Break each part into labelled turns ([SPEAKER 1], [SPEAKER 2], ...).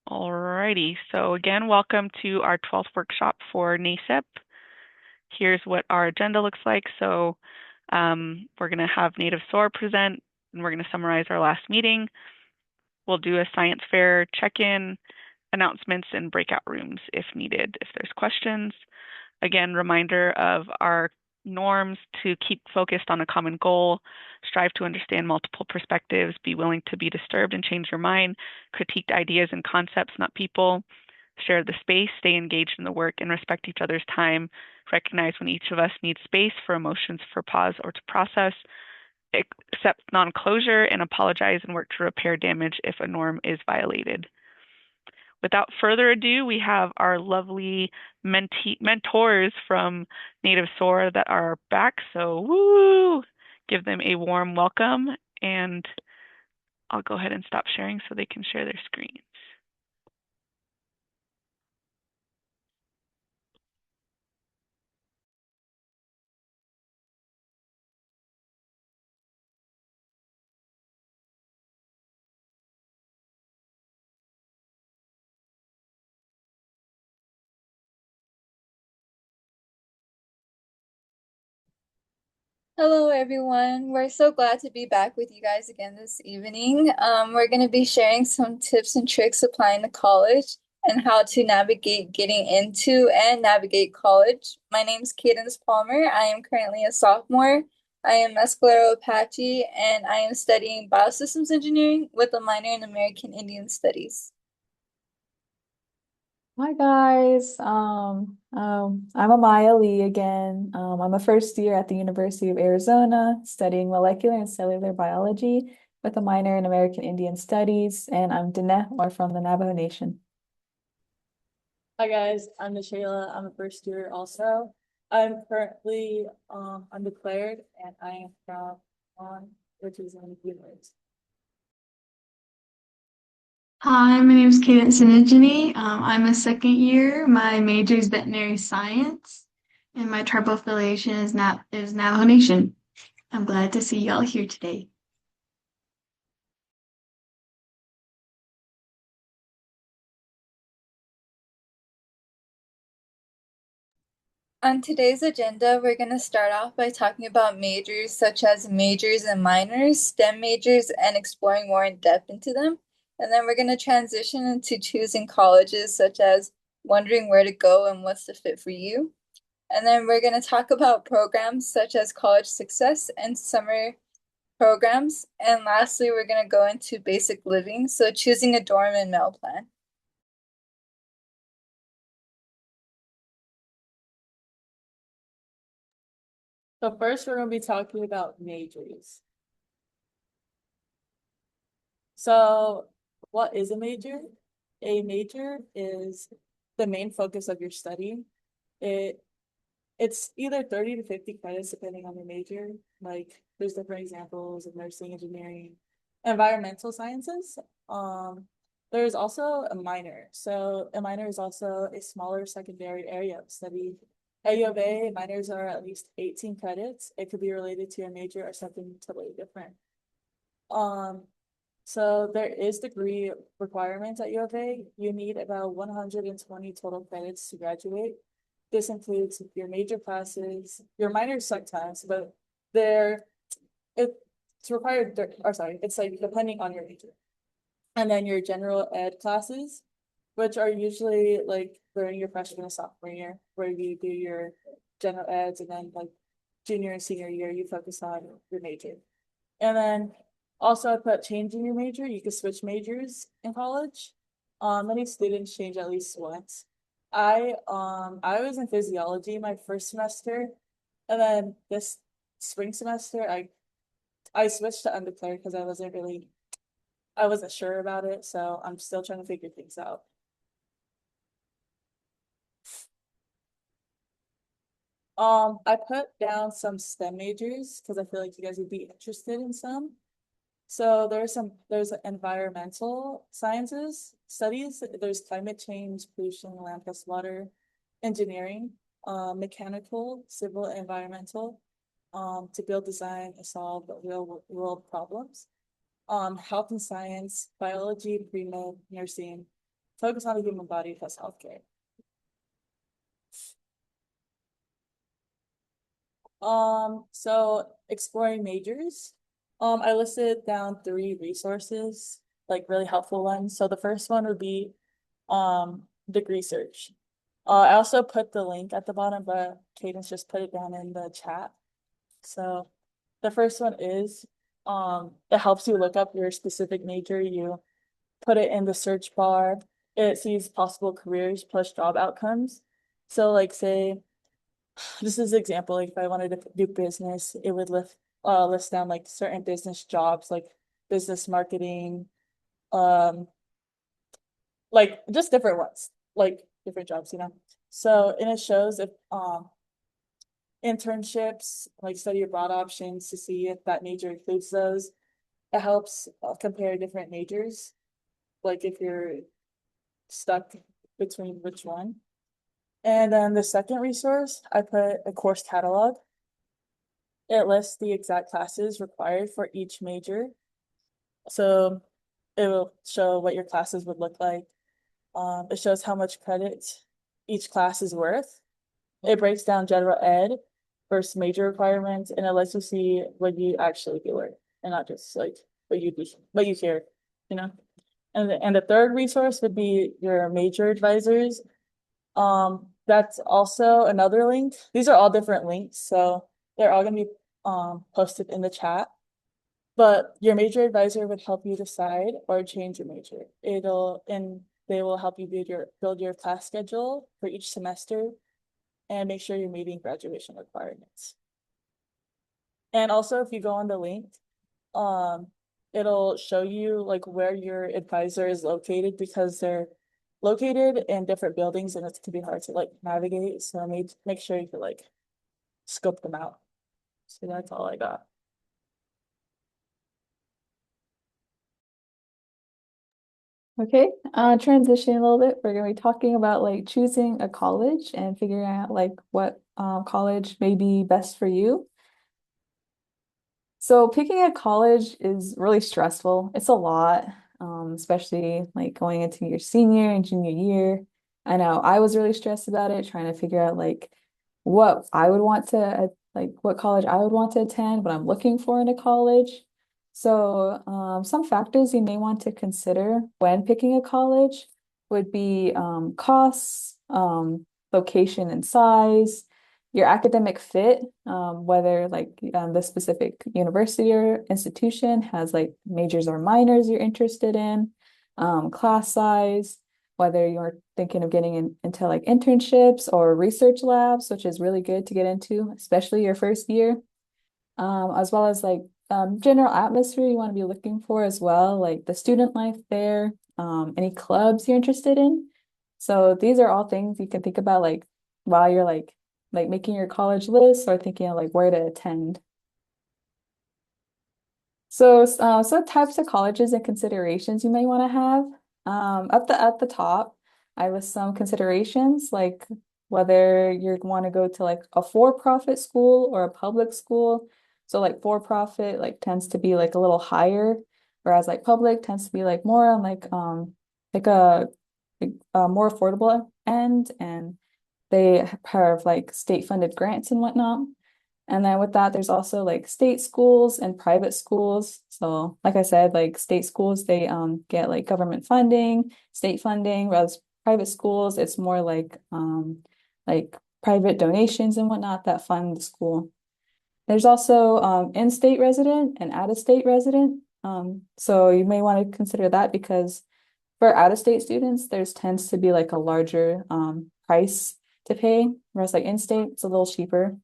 [SPEAKER 1] Alrighty, so again, welcome to our 12th workshop for NASEP. Here's what our agenda looks like. So we're going to have Native SOAR present, and we're going to summarize our last meeting. We'll do a science fair check-in, announcements, and breakout rooms if needed, if there's questions. Again, reminder of our norms to keep focused on a common goal, strive to understand multiple perspectives, be willing to be disturbed and change your mind, critique ideas and concepts, not people, share the space, stay engaged in the work, and respect each other's time, recognize when each of us needs space for emotions, for pause, or to process, accept non-closure, and apologize and work to repair damage if a norm is violated. Without further ado, we have our lovely mentors from Native SOAR that are back. So woo! Give them a warm welcome, and I'll go ahead and stop sharing so they can share their screens.
[SPEAKER 2] Hello, everyone. We're so glad to be back with you guys again this evening. We're going to be sharing some tips and tricks applying to college and how to navigate getting into and navigate college. My name is Cadence Palmer. I am currently a sophomore. I am Mescalero Apache, and I am studying biosystems engineering with a minor in American Indian Studies.
[SPEAKER 3] Hi guys. I'm Amaya Lee again. I'm a first year at the University of Arizona studying molecular and cellular biology with a minor in American Indian Studies, and I'm Diné, or from the Navajo Nation.
[SPEAKER 4] Hi guys, I'm Michaela. I'm a first year also. I'm currently undeclared and I am from which is in the US.
[SPEAKER 5] Hi, my name is Cadence Sinigini. I'm a second year. My major is veterinary science, and my tribal affiliation is Navajo Nation. I'm glad to see y'all here today.
[SPEAKER 2] On today's agenda, we're going to start off by talking about majors such as majors and minors, STEM majors, and exploring more in depth into them. And then we're going to transition into choosing colleges such as wondering where to go and what's the fit for you. And then we're going to talk about programs such as college success and summer programs. And lastly, we're going to go into basic living, so choosing a dorm and meal plan.
[SPEAKER 4] So first we're going to be talking about majors. So what is a major? A major is the main focus of your study. It's either 30 to 50 credits depending on your major. Like there's different examples of nursing, engineering, environmental sciences. There's also a minor. So a minor is also a smaller secondary area of study. At U of A, minors are at least 18 credits. It could be related to your major or something totally different. So there is degree requirements at U of A. You need about 120 total credits to graduate. This includes your major classes, your minors sometimes, but it's required, or sorry, it's like depending on your major. And then your general ed classes, which are usually like during your freshman and sophomore year, where you do your general eds, and then like junior and senior year, you focus on your major. And then also I put changing your major. You could switch majors in college. Many students change at least once. I was in physiology my first semester, and then this spring semester I switched to undeclared because I wasn't sure about it, so I'm still trying to figure things out. I put down some STEM majors because I feel like you guys would be interested in some. So there's environmental sciences studies, there's climate change, pollution, land plus water, engineering, mechanical, civil, environmental, to build, design, and solve real world problems, health and science, biology, pre-med, nursing, focus on the human body plus healthcare. So exploring majors. I listed down 3 resources, like really helpful ones. So the first one would be degree search. I also put the link at the bottom, but Cadence just put it down in the chat. So the first one is it helps you look up your specific major. You put it in the search bar. It sees possible careers plus job outcomes. So like say this is an example, like if I wanted to do business, it would list down like certain business jobs like business marketing, um like just different ones, like different jobs, you know. So and it shows if internships, like study abroad options to see if that major includes those. It helps compare different majors, like if you're stuck between which one. And then the second resource, I put a course catalog. It lists the exact classes required for each major. So it will show what your classes would look like. It shows how much credit each class is worth. It breaks down general ed versus major requirements, and it lets you see what you actually do learn and not just like what you hear, you know. And the third resource would be your major advisors. That's also another link. These are all different links, so they're all gonna be posted in the chat. But your major advisor would help you decide or change your major. They will help you build your class schedule for each semester and make sure you're meeting graduation requirements. And also if you go on the link, it'll show you like where your advisor is located because they're located in different buildings and it can be hard to like navigate. So make sure you can like scope them out. So that's all I got.
[SPEAKER 3] Okay, transitioning a little bit, we're gonna be talking about like choosing a college and figuring out like what college may be best for you. So picking a college is really stressful. It's a lot, especially like going into your senior and junior year. I know I was really stressed about it, trying to figure out like what I would want to like what college I would want to attend, what I'm looking for in a college. So some factors you may want to consider when picking a college would be costs, location and size, your academic fit, whether like the specific university or institution has like majors or minors you're interested in, class size, whether you're thinking of getting into like internships or research labs, which is really good to get into, especially your first year, as well as like general atmosphere you want to be looking for as well, like the student life there, any clubs you're interested in. So these are all things you can think about like while you're like making your college list or thinking of like where to attend. So types of colleges and considerations you may want to have. At the top, I list some considerations like whether you want to go to like a for-profit school or a public school. So like for-profit like tends to be like a little higher, whereas like public tends to be like more on like a more affordable end, and they have like state-funded grants and whatnot. And then with that, there's also like state schools and private schools. So like I said, like state schools, they get like government funding, state funding, whereas private schools, it's more like private donations and whatnot that fund the school. There's also in-state resident and out-of-state resident. So you may want to consider that because for out-of-state students, there's tends to be like a larger price to pay, whereas like in-state, it's a little cheaper.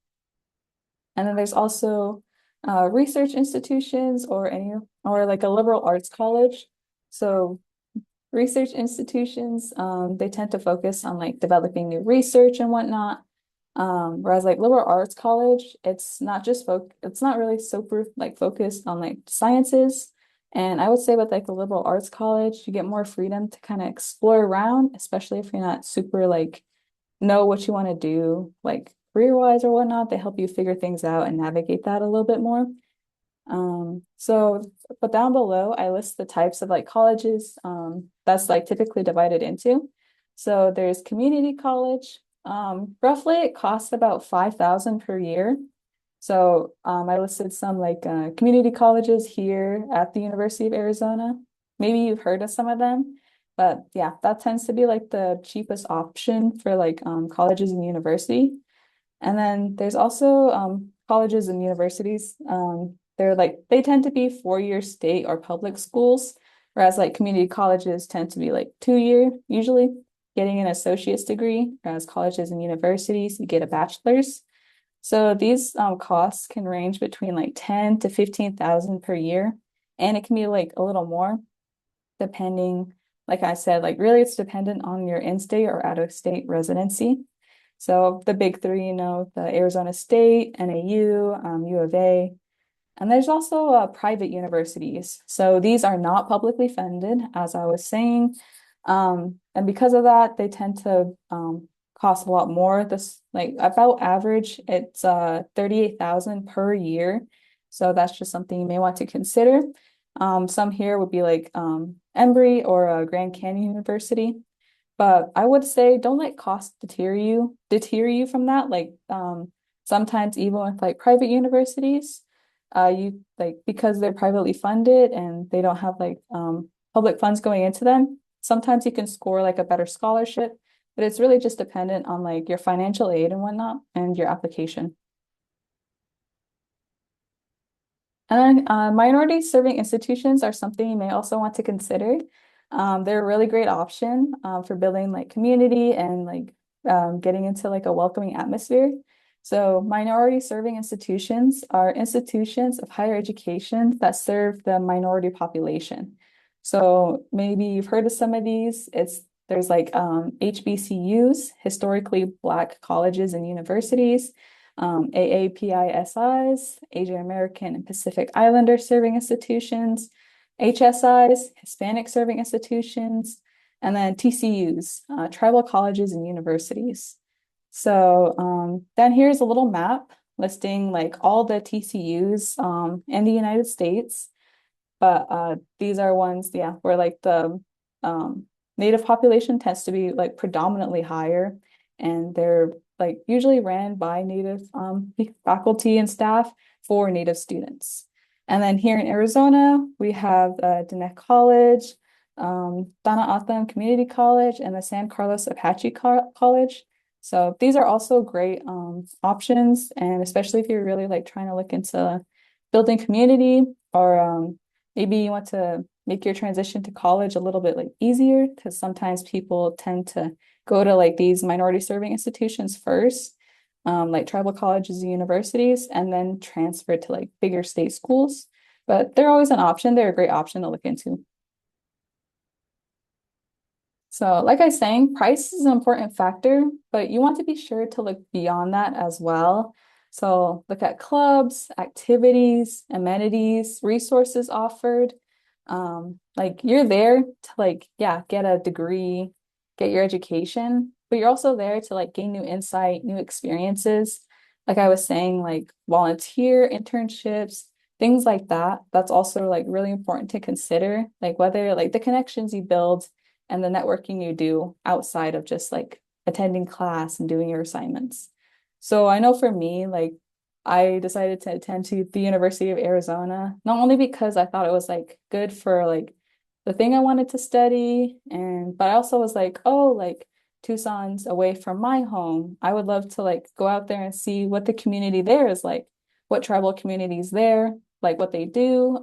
[SPEAKER 3] And then there's also research institutions or like a liberal arts college. So research institutions, they tend to focus on like developing new research and whatnot. Whereas like liberal arts college, it's not really super like focused on like sciences. And I would say with like a liberal arts college, you get more freedom to kind of explore around, especially if you're not super like know what you want to do, like career-wise or whatnot. They help you figure things out and navigate that a little bit more. So, but down below, I list the types of like colleges that's like typically divided into. So there's community college. Roughly it costs about 5,000 per year. So I listed some like community colleges here at the University of Arizona. Maybe you've heard of some of them, but yeah, that tends to be like the cheapest option for like colleges and university. And then there's also colleges and universities. They're like they tend to be 4-year state or public schools, whereas like community colleges tend to be like 2-year, usually getting an associate's degree, whereas colleges and universities you get a bachelor's. So these costs can range between like 10 to 15,000 per year, and it can be like a little more depending, like I said, like really it's dependent on your in-state or out-of-state residency. So the big three, the Arizona State, NAU, U of A, and there's also private universities. So these are not publicly funded, as I was saying. And because of that, they tend to cost a lot more. This like about average, it's 38,000 per year. So that's just something you may want to consider. Some here would be like Embry or Grand Canyon University. But I would say don't let cost deter you from that. Like sometimes even with like private universities, you like because they're privately funded and they don't have like public funds going into them, sometimes you can score like a better scholarship, but it's really just dependent on like your financial aid and whatnot and your application. And then minority serving institutions are something you may also want to consider. They're a really great option for building like community and like getting into like a welcoming atmosphere. So minority serving institutions are institutions of higher education that serve the minority population. So maybe you've heard of some of these. There's like HBCUs, historically Black colleges and universities, AAPISIs, Asian American and Pacific Islander serving institutions, HSIs, Hispanic serving institutions, and then TCUs, tribal colleges and universities. So then here's a little map listing like all the TCUs in the United States. But these are ones, yeah, where like the native population tends to be like predominantly higher, and they're like usually ran by native faculty and staff for native students. And then here in Arizona, we have Diné College, Donna Otham Community College, and the San Carlos Apache College. So these are also great options, and especially if you're really like trying to look into building community or maybe you want to make your transition to college a little bit like easier because sometimes people tend to go to like these minority serving institutions first, like tribal colleges and universities, and then transfer to like bigger state schools. But they're always an option. They're a great option to look into. So, like I was saying, price is an important factor, but you want to be sure to look beyond that as well. So, look at clubs, activities, amenities, resources offered. Like you're there to like, yeah, get a degree, get your education, but you're also there to like gain new insight, new experiences. Like I was saying, like volunteer internships, things like that. That's also like really important to consider, like whether like the connections you build and the networking you do outside of just like attending class and doing your assignments. So I know for me, like I decided to attend to the University of Arizona, not only because I thought it was like good for like the thing I wanted to study, and but I also was like, oh, like Tucson's away from my home. I would love to like go out there and see what the community there is like, what tribal communities there, like what they do,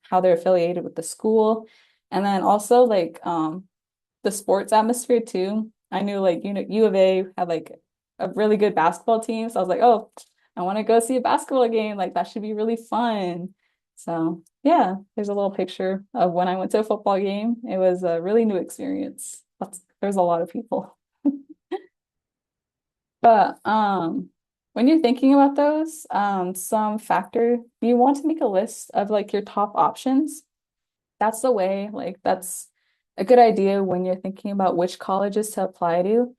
[SPEAKER 3] how they're affiliated with the school. And then also like the sports atmosphere too. I knew like U of A had like a really good basketball team, so I was like, oh, I want to go see a basketball game. Like that should be really fun. So yeah, there's a little picture of when I went to a football game. It was a really new experience. There's a lot of people. But when you're thinking about those, some factor, you want to make a list of like your top options. That's the way, like that's a good idea when you're thinking about which colleges to apply to.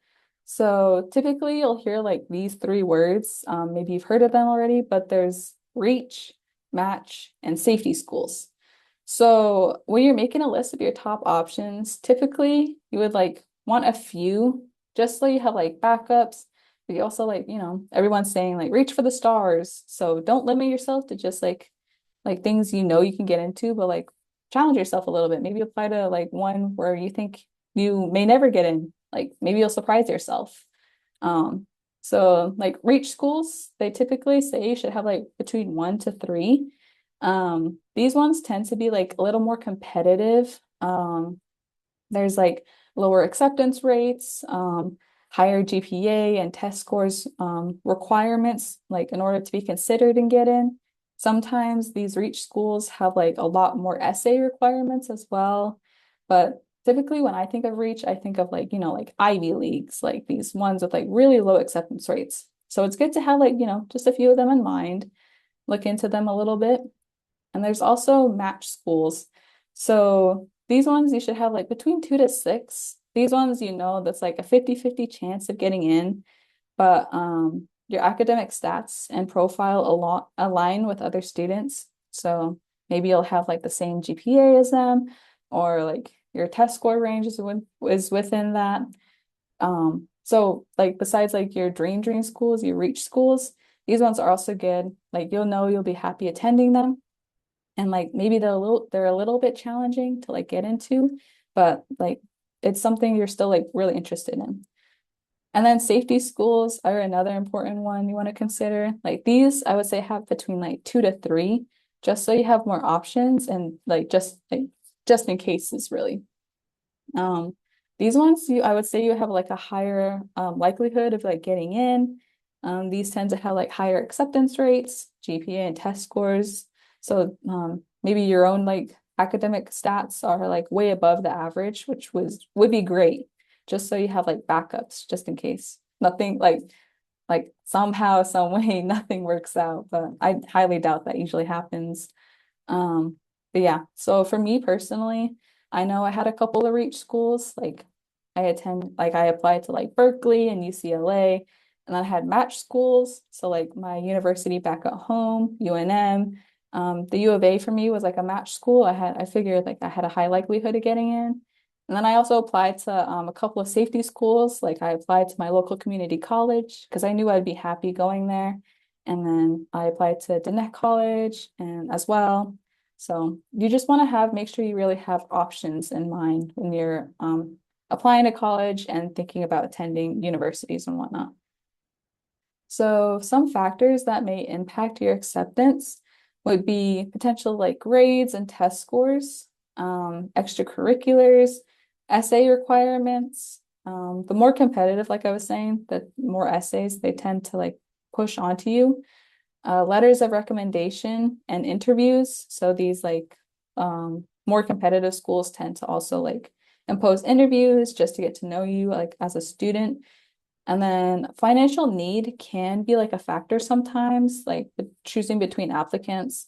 [SPEAKER 3] So typically you'll hear like these three words. Maybe you've heard of them already, but there's reach, match, and safety schools. So when you're making a list of your top options, typically you would like want a few just so you have like backups. But you also like, everyone's saying like reach for the stars. So don't limit yourself to just like things you can get into, but like challenge yourself a little bit. Maybe apply to like one where you think you may never get in. Like maybe you'll surprise yourself. Um, so like reach schools, they typically say you should have like between 1 to 3. These ones tend to be like a little more competitive. There's like lower acceptance rates, higher GPA and test scores requirements, like in order to be considered and get in. Sometimes these reach schools have like a lot more essay requirements as well. But typically when I think of reach, I think of like, like Ivy Leagues, like these ones with like really low acceptance rates. So it's good to have like, just a few of them in mind, look into them a little bit. And there's also match schools. So these ones you should have like between 2 to 6. These ones, that's like a 50-50 chance of getting in, but your academic stats and profile align with other students. So maybe you'll have like the same GPA as them, or like your test score range is within that. So like besides like your dream schools, your reach schools, these ones are also good. Like you'll be happy attending them, and like maybe they're a little bit challenging to like get into, but like it's something you're still like really interested in. And then safety schools are another important one you want to consider. Like these, I would say have between like 2 to 3, just so you have more options and just in cases really. Um, these ones I would say you have like a higher likelihood of like getting in. These tend to have like higher acceptance rates, GPA and test scores. So maybe your own like academic stats are like way above the average, which would be great, just so you have like backups just in case nothing like somehow, some way nothing works out. But I highly doubt that usually happens. But yeah, so for me personally, I know I had a couple of reach schools. I applied to like Berkeley and UCLA, and then I had match schools. So like my university back at home, UNM. The U of A for me was like a match school. I figured like I had a high likelihood of getting in. And then I also applied to a couple of safety schools. Like I applied to my local community college because I knew I'd be happy going there. And then I applied to Diné College and as well. So you just want to make sure you really have options in mind when you're applying to college and thinking about attending universities and whatnot. So some factors that may impact your acceptance would be potential like grades and test scores, extracurriculars, essay requirements. The more competitive, like I was saying, the more essays they tend to like push onto you. Letters of recommendation and interviews. So these like more competitive schools tend to also like impose interviews just to get to know you like as a student. And then financial need can be like a factor sometimes, like choosing between applicants,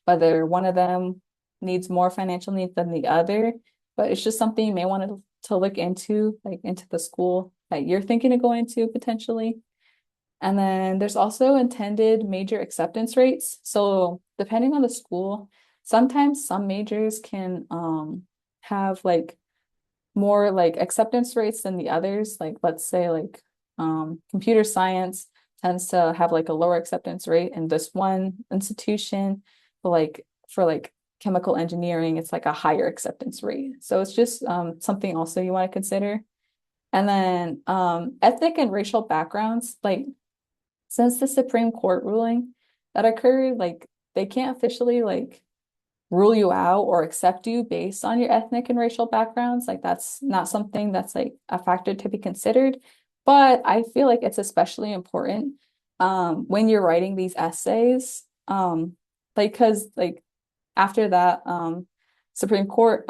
[SPEAKER 3] whether one of them needs more financial need than the other. But it's just something you may want to look into, like into the school that you're thinking of going to potentially. And then there's also intended major acceptance rates. So depending on the school, sometimes some majors can have like more like acceptance rates than the others. Like let's say like computer science tends to have like a lower acceptance rate in this one institution, but like for like chemical engineering, it's like a higher acceptance rate. So it's just something also you want to consider. And then ethnic and racial backgrounds, like since the Supreme Court ruling that occurred, like they can't officially like rule you out or accept you based on your ethnic and racial backgrounds. Like that's not something that's like a factor to be considered. But I feel like it's especially important when you're writing these essays. Like because like after that Supreme Court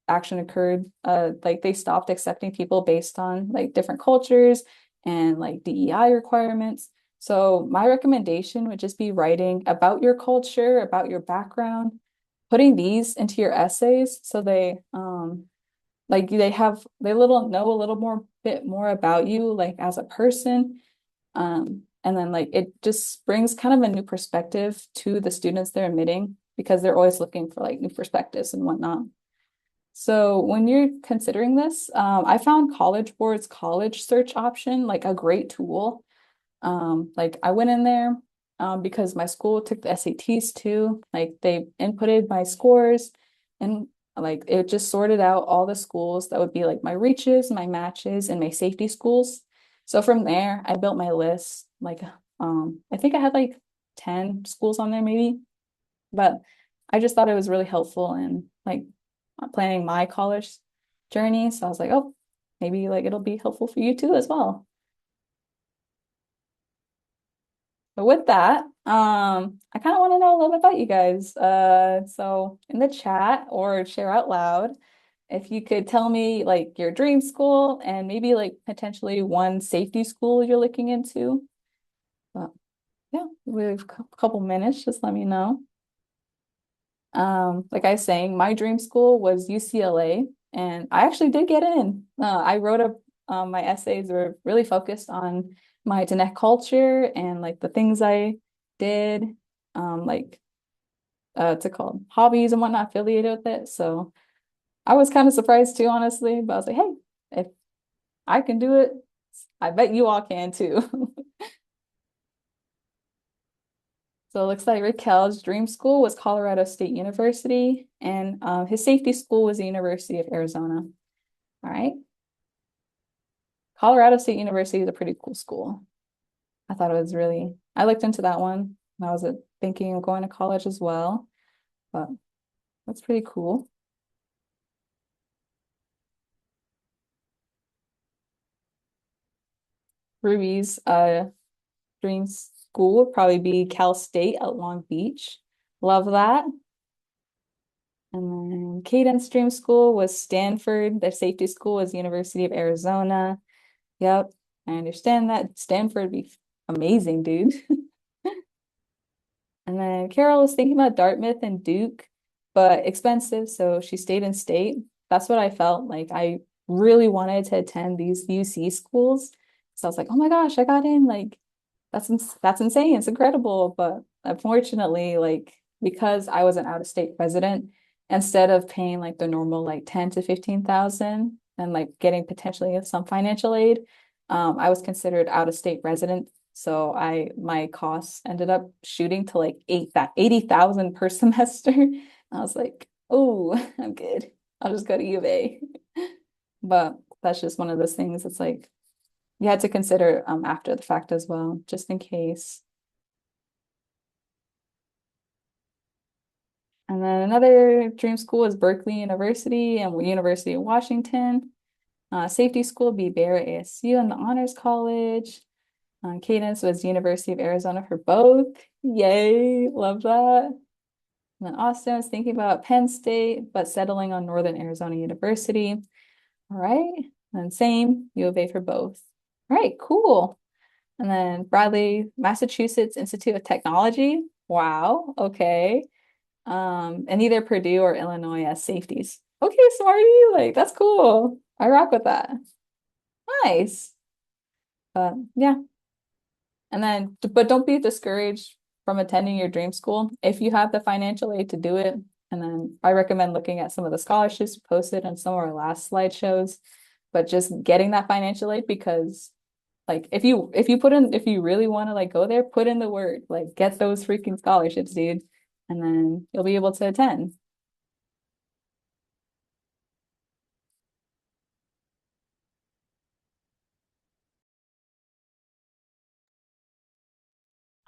[SPEAKER 3] action occurred, like they stopped accepting people based on like different cultures and like DEI requirements. So my recommendation would just be writing about your culture, about your background, putting these into your essays so they like they know a little more bit more about you like as a person. And then like it just brings kind of a new perspective to the students they're admitting because they're always looking for like new perspectives and whatnot. So when you're considering this, I found College Board's college search option like a great tool. Like I went in there because my school took the SATs too. Like they inputted my scores and like it just sorted out all the schools that would be like my reaches, my matches, and my safety schools. So from there, I built my list. Like I think I had like 10 schools on there maybe, but I just thought it was really helpful in like planning my college journey. So I was like, oh, maybe like it'll be helpful for you too as well. But with that, I kind of want to know a little bit about you guys. So in the chat or share out loud, if you could tell me like your dream school and maybe like potentially one safety school you're looking into. But yeah, we have a couple minutes. Just let me know. Like I was saying, my dream school was UCLA, and I actually did get in. I wrote my essays were really focused on my Diné culture and like the things I did, like what's it called, hobbies and whatnot affiliated with it. So I was kind of surprised too, honestly. But I was like, hey, if I can do it, I bet you all can too. So it looks like Raquel's dream school was Colorado State University, and his safety school was the University of Arizona. All right. Colorado State University is a pretty cool school. I thought it was really, I looked into that one when I was thinking of going to college as well, but that's pretty cool. Ruby's dream school would probably be Cal State at Long Beach. Love that. And then Cadence Dream School was Stanford. Their safety school was University of Arizona. Yep, I understand that. Stanford would be amazing, dude. And then Carol was thinking about Dartmouth and Duke, but expensive, so she stayed in state. That's what I felt like. I really wanted to attend these UC schools. So I was like, oh my gosh, I got in. Like, that's insane. It's incredible. But unfortunately, like because I was an out-of-state resident, instead of paying like the normal like 10 to 15,000 and like getting potentially some financial aid, I was considered out-of-state resident. So my costs ended up shooting to like 80,000 per semester. I was like, oh, I'm good. I'll just go to U of A. But that's just one of those things. It's like you had to consider after the fact as well, just in case. And then another dream school is Berkeley University and University of Washington. Safety school be Bear ASU and the Honors College. Cadence was University of Arizona for both. Yay, love that. And then Austin was thinking about Penn State, but settling on Northern Arizona University. All right. And same, U of A for both. All right, cool. And then Bradley, Massachusetts Institute of Technology. Wow, okay. And either Purdue or Illinois as safeties. Okay, Smarty, like that's cool. I rock with that. Nice. Yeah. And then, but don't be discouraged from attending your dream school. If you have the financial aid to do it, and then I recommend looking at some of the scholarships posted on some of our last slideshows, but just getting that financial aid because like if you really want to like go there, put in the work, like get those freaking scholarships, dude, and then you'll be able to attend.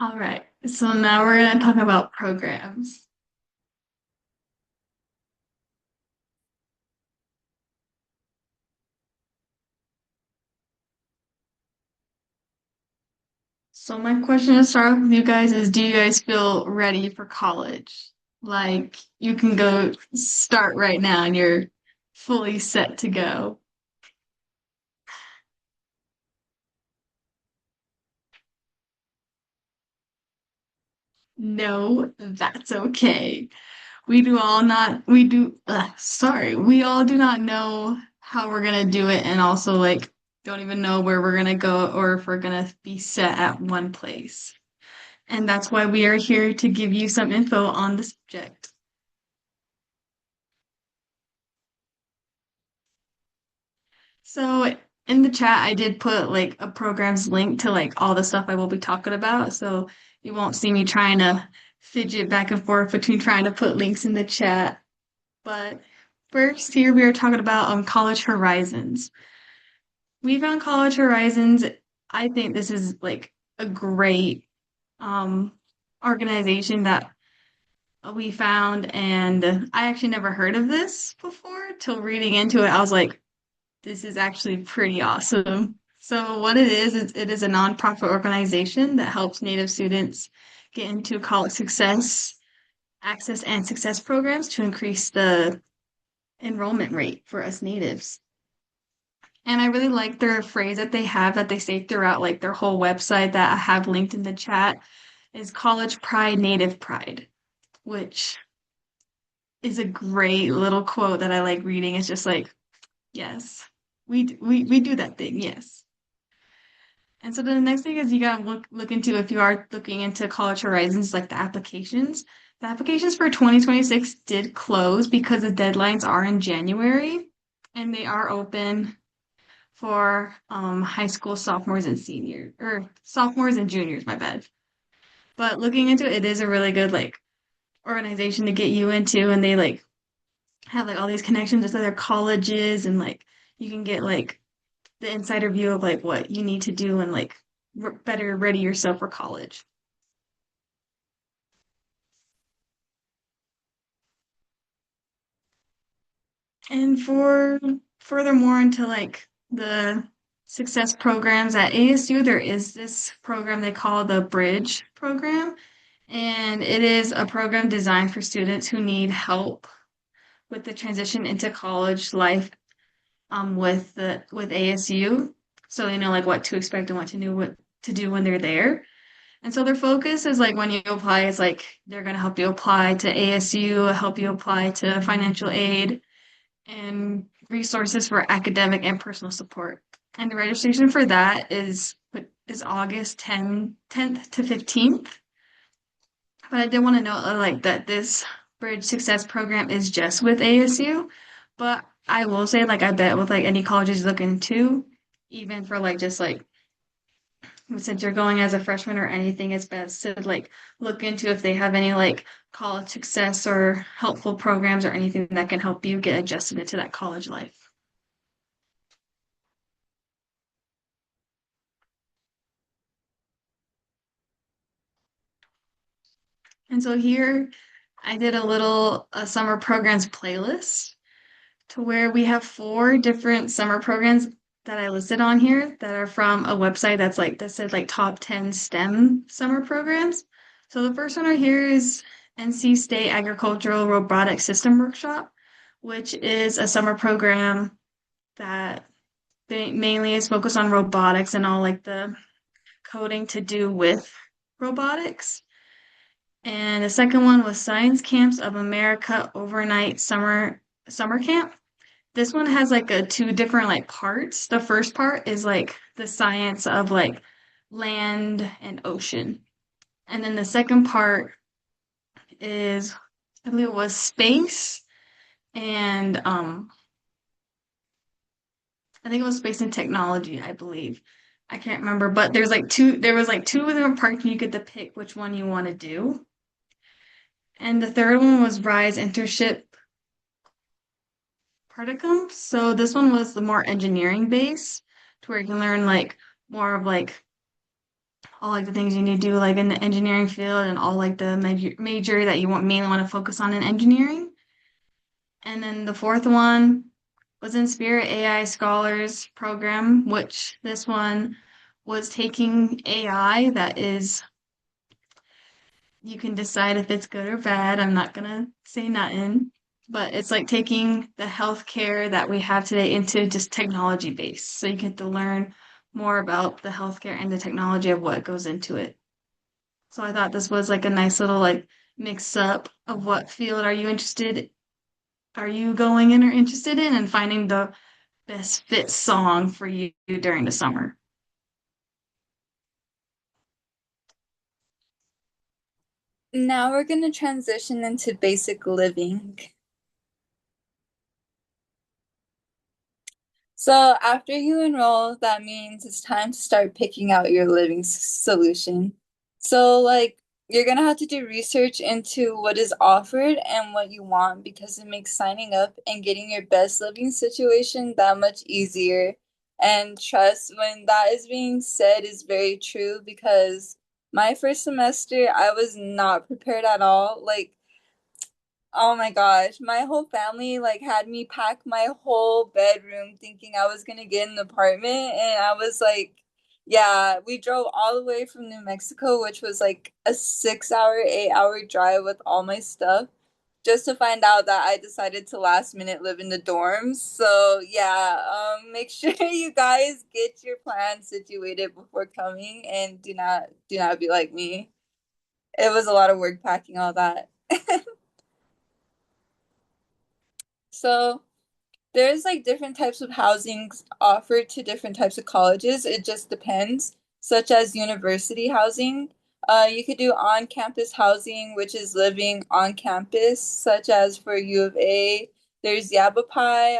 [SPEAKER 5] All right, so now we're going to talk about programs. So my question to start off with you guys is, do you guys feel ready for college? Like you can go start right now and you're fully set to go. No, that's okay. We all do not know how we're gonna do it and also like don't even know where we're gonna go or if we're gonna be set at one place. And that's why we are here to give you some info on the subject. So in the chat, I did put like a program's link to like all the stuff I will be talking about. So you won't see me trying to fidget back and forth between trying to put links in the chat. But first, here we are talking about College Horizons. We found College Horizons. I think this is like a great um, organization that we found, and I actually never heard of this before till reading into it. I was like, this is actually pretty awesome. So what it is a nonprofit organization that helps Native students get into college success, access and success programs to increase the enrollment rate for us natives. And I really like their phrase that they have that they say throughout like their whole website that I have linked in the chat is college pride, native pride, which is a great little quote that I like reading. It's just like, yes, we do that thing, yes. And so the next thing is you gotta look into if you are looking into College Horizons, like the applications. The applications for 2026 did close because the deadlines are in January and they are open for high school sophomores and seniors or sophomores and juniors, my bad. But looking into it, it is a really good like organization to get you into, and they like have like all these connections with other colleges, and like you can get like the insider view of like what you need to do and like better ready yourself for college. And for furthermore into like the success programs at ASU, there is this program they call the Bridge program. And it is a program designed for students who need help with the transition into college life with ASU. So they know like what to expect and what to do when they're there. And so their focus is like when you apply, it's like they're gonna help you apply to ASU, help you apply to financial aid and resources for academic and personal support. And the registration for that is August 10th to 15th. But I did want to note like that this Bridge Success program is just with ASU. But I will say like I bet with like any colleges looking to, even for like just like since you're going as a freshman or anything, it's best to like look into if they have any like college success or helpful programs or anything that can help you get adjusted into that college life. And so here I did a little summer programs playlist to where we have four different summer programs that I listed on here that are from a website that said like top 10 STEM summer programs. So the first one right here is NC State Agricultural Robotic System Workshop, which is a summer program that mainly is focused on robotics and all like the coding to do with robotics. And the second one was Science Camps of America Overnight Summer Camp. This one has like a two different like parts. The first part is like the science of like land and ocean. And then the second part is I believe it was space and I think it was space and technology, I believe. I can't remember, but there was like two different parts and you get to pick which one you want to do. And the third one was Rise Internship Practicum. So this one was the more engineering base to where you can learn like more of like all like the things you need to do like in the engineering field and all like the major that you mainly want to focus on in engineering. And then the fourth one was in Spirit AI Scholars Program, which this one was taking AI that is you can decide if it's good or bad. I'm not gonna say nothing, but it's like taking the healthcare that we have today into just technology based. So you get to learn more about the healthcare and the technology of what goes into it. So I thought this was like a nice little like mix up of what field are you going in or interested in and finding the best fit song for you during the summer?
[SPEAKER 2] Now we're going to transition into basic living. So after you enroll, that means it's time to start picking out your living solution. So like you're gonna have to do research into what is offered and what you want because it makes signing up and getting your best living situation that much easier. And trust when that is being said is very true because my first semester I was not prepared at all. Like oh my gosh, my whole family like had me pack my whole bedroom thinking I was gonna get an apartment and I was like, yeah, we drove all the way from New Mexico, which was like a 6 hour, 8 hour drive with all my stuff, just to find out that I decided to last minute live in the dorms. So yeah, make sure you guys get your plans situated before coming and do not be like me. It was a lot of work packing all that. So there's like different types of housings offered to different types of colleges. It just depends, such as university housing. You could do on-campus housing, which is living on campus, such as for U of A. There's Yavapai,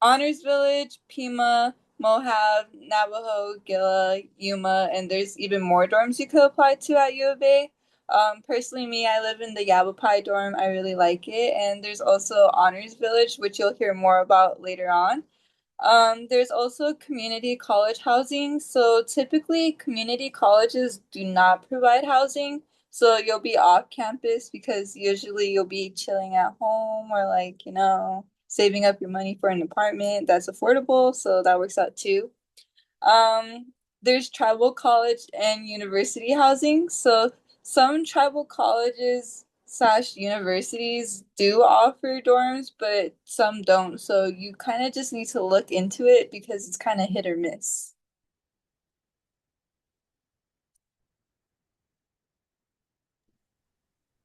[SPEAKER 2] Honors Village, Pima, Mohave, Navajo, Gila, Yuma, and there's even more dorms you could apply to at U of A. Personally, me, I live in the Yavapai dorm. I really like it. And there's also Honors Village, which you'll hear more about later on. There's also community college housing. So typically, community colleges do not provide housing. So you'll be off campus because usually you'll be chilling at home or like, saving up your money for an apartment that's affordable. So that works out too. Um, there's tribal college and university housing. So some tribal colleges slash universities do offer dorms, but some don't. So you kind of just need to look into it because it's kind of hit or miss.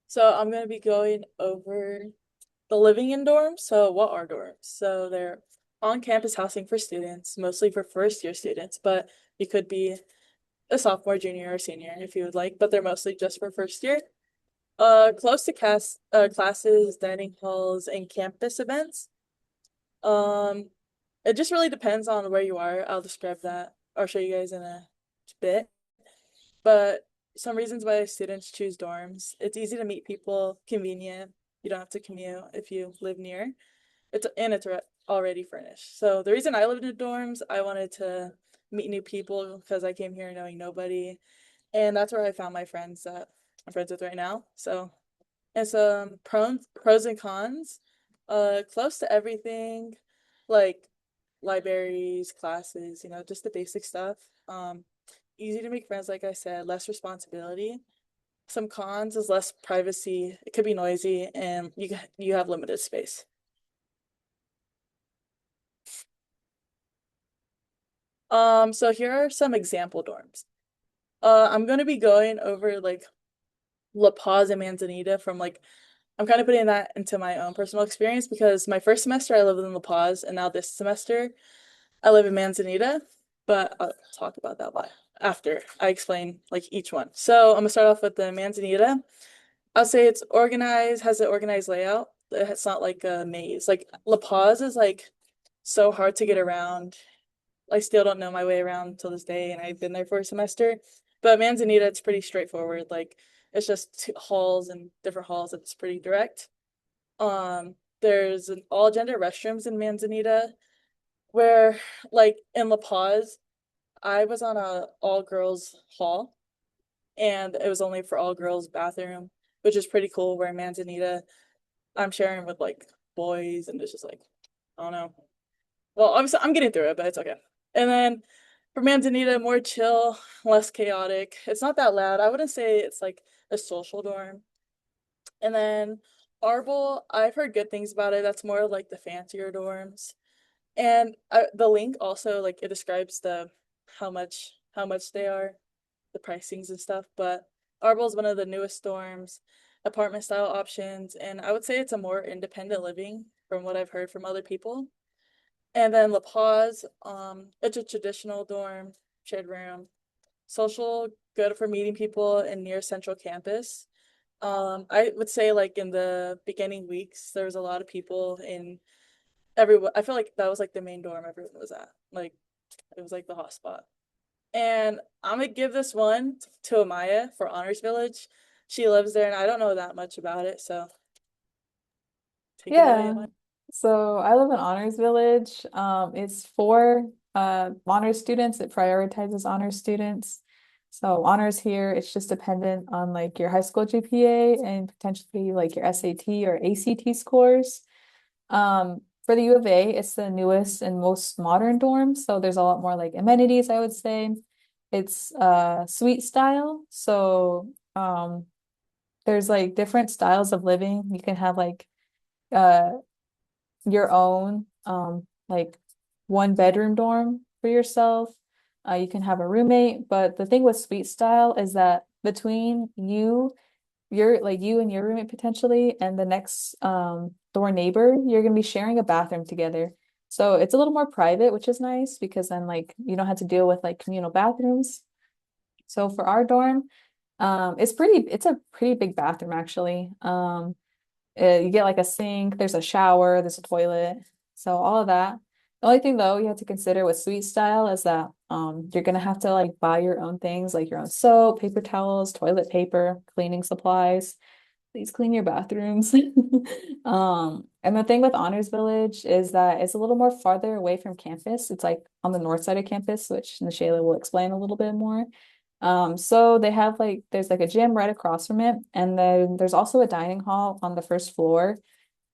[SPEAKER 4] So I'm going to be going over the living in dorms. So what are dorms? So they're on-campus housing for students, mostly for first-year students, but you could be a sophomore, junior, or senior if you would like, but they're mostly just for first year. Close to classes, dining halls, and campus events. Um, it just really depends on where you are. I'll describe that. I'll show you guys in a bit. But some reasons why students choose dorms. It's easy to meet people, convenient. You don't have to commute if you live near. It's already furnished. So the reason I lived in dorms, I wanted to meet new people because I came here knowing nobody. And that's where I found my friends that I'm friends with right now. So it's pros and cons. Close to everything, like libraries, classes, just the basic stuff. Easy to make friends, like I said, less responsibility. Some cons is less privacy. It could be noisy, and you have limited space. So here are some example dorms. I'm gonna be going over like La Paz and Manzanita from like I'm kind of putting that into my own personal experience because my first semester I lived in La Paz, and now this semester I live in Manzanita. But I'll talk about that after I explain like each one. So I'm gonna start off with the Manzanita. I'll say it's organized, has an organized layout. It's not like a maze. Like La Paz is like so hard to get around. I still don't know my way around till this day, and I've been there for a semester. But Manzanita, it's pretty straightforward. Like it's just two halls and different halls. It's pretty direct. There's an all gender restrooms in Manzanita, where like in La Paz, I was on a all girls hall, and it was only for all girls bathroom, which is pretty cool. Where in Manzanita, I'm sharing with like boys, and it's just like I don't know. Well, obviously I'm getting through it, but it's okay. And then for Manzanita, more chill, less chaotic. It's not that loud. I wouldn't say it's like a social dorm. And then Arbol, I've heard good things about it. That's more like the fancier dorms. And the link also like it describes the how much they are, the pricings and stuff. But Arbol is one of the newest dorms, apartment style options, and I would say it's a more independent living from what I've heard from other people. And then La Paz, it's a traditional dorm, shared room, social, good for meeting people and near central campus. I would say like in the beginning weeks, there was a lot of people in everyone. I feel like that was like the main dorm everyone was at. Like it was like the hot spot. And I'm gonna give this one to Amaya for Honors Village. She lives there, and I don't know that much about it, so take it away,
[SPEAKER 3] Yeah.
[SPEAKER 4] Amaya.
[SPEAKER 3] So I live in Honors Village. It's for honors students. It prioritizes honors students. So honors here, it's just dependent on like your high school GPA and potentially like your SAT or ACT scores. For the U of A, it's the newest and most modern dorm, so there's a lot more like amenities, I would say. It's suite style, so there's like different styles of living. You can have like uh your own like one bedroom dorm for yourself. You can have a roommate, but the thing with suite style is that between you and your roommate potentially and the next door neighbor, you're gonna be sharing a bathroom together. So it's a little more private, which is nice because then like you don't have to deal with like communal bathrooms. So for our dorm, it's a pretty big bathroom actually. You get like a sink, there's a shower, there's a toilet, so all of that. The only thing though you have to consider with suite style is that you're gonna have to like buy your own things like your own soap, paper towels, toilet paper, cleaning supplies. Please clean your bathrooms. And the thing with Honors Village is that it's a little more farther away from campus. It's like on the north side of campus, which Nashayla will explain a little bit more. So they have like there's like a gym right across from it, and then there's also a dining hall on the first floor.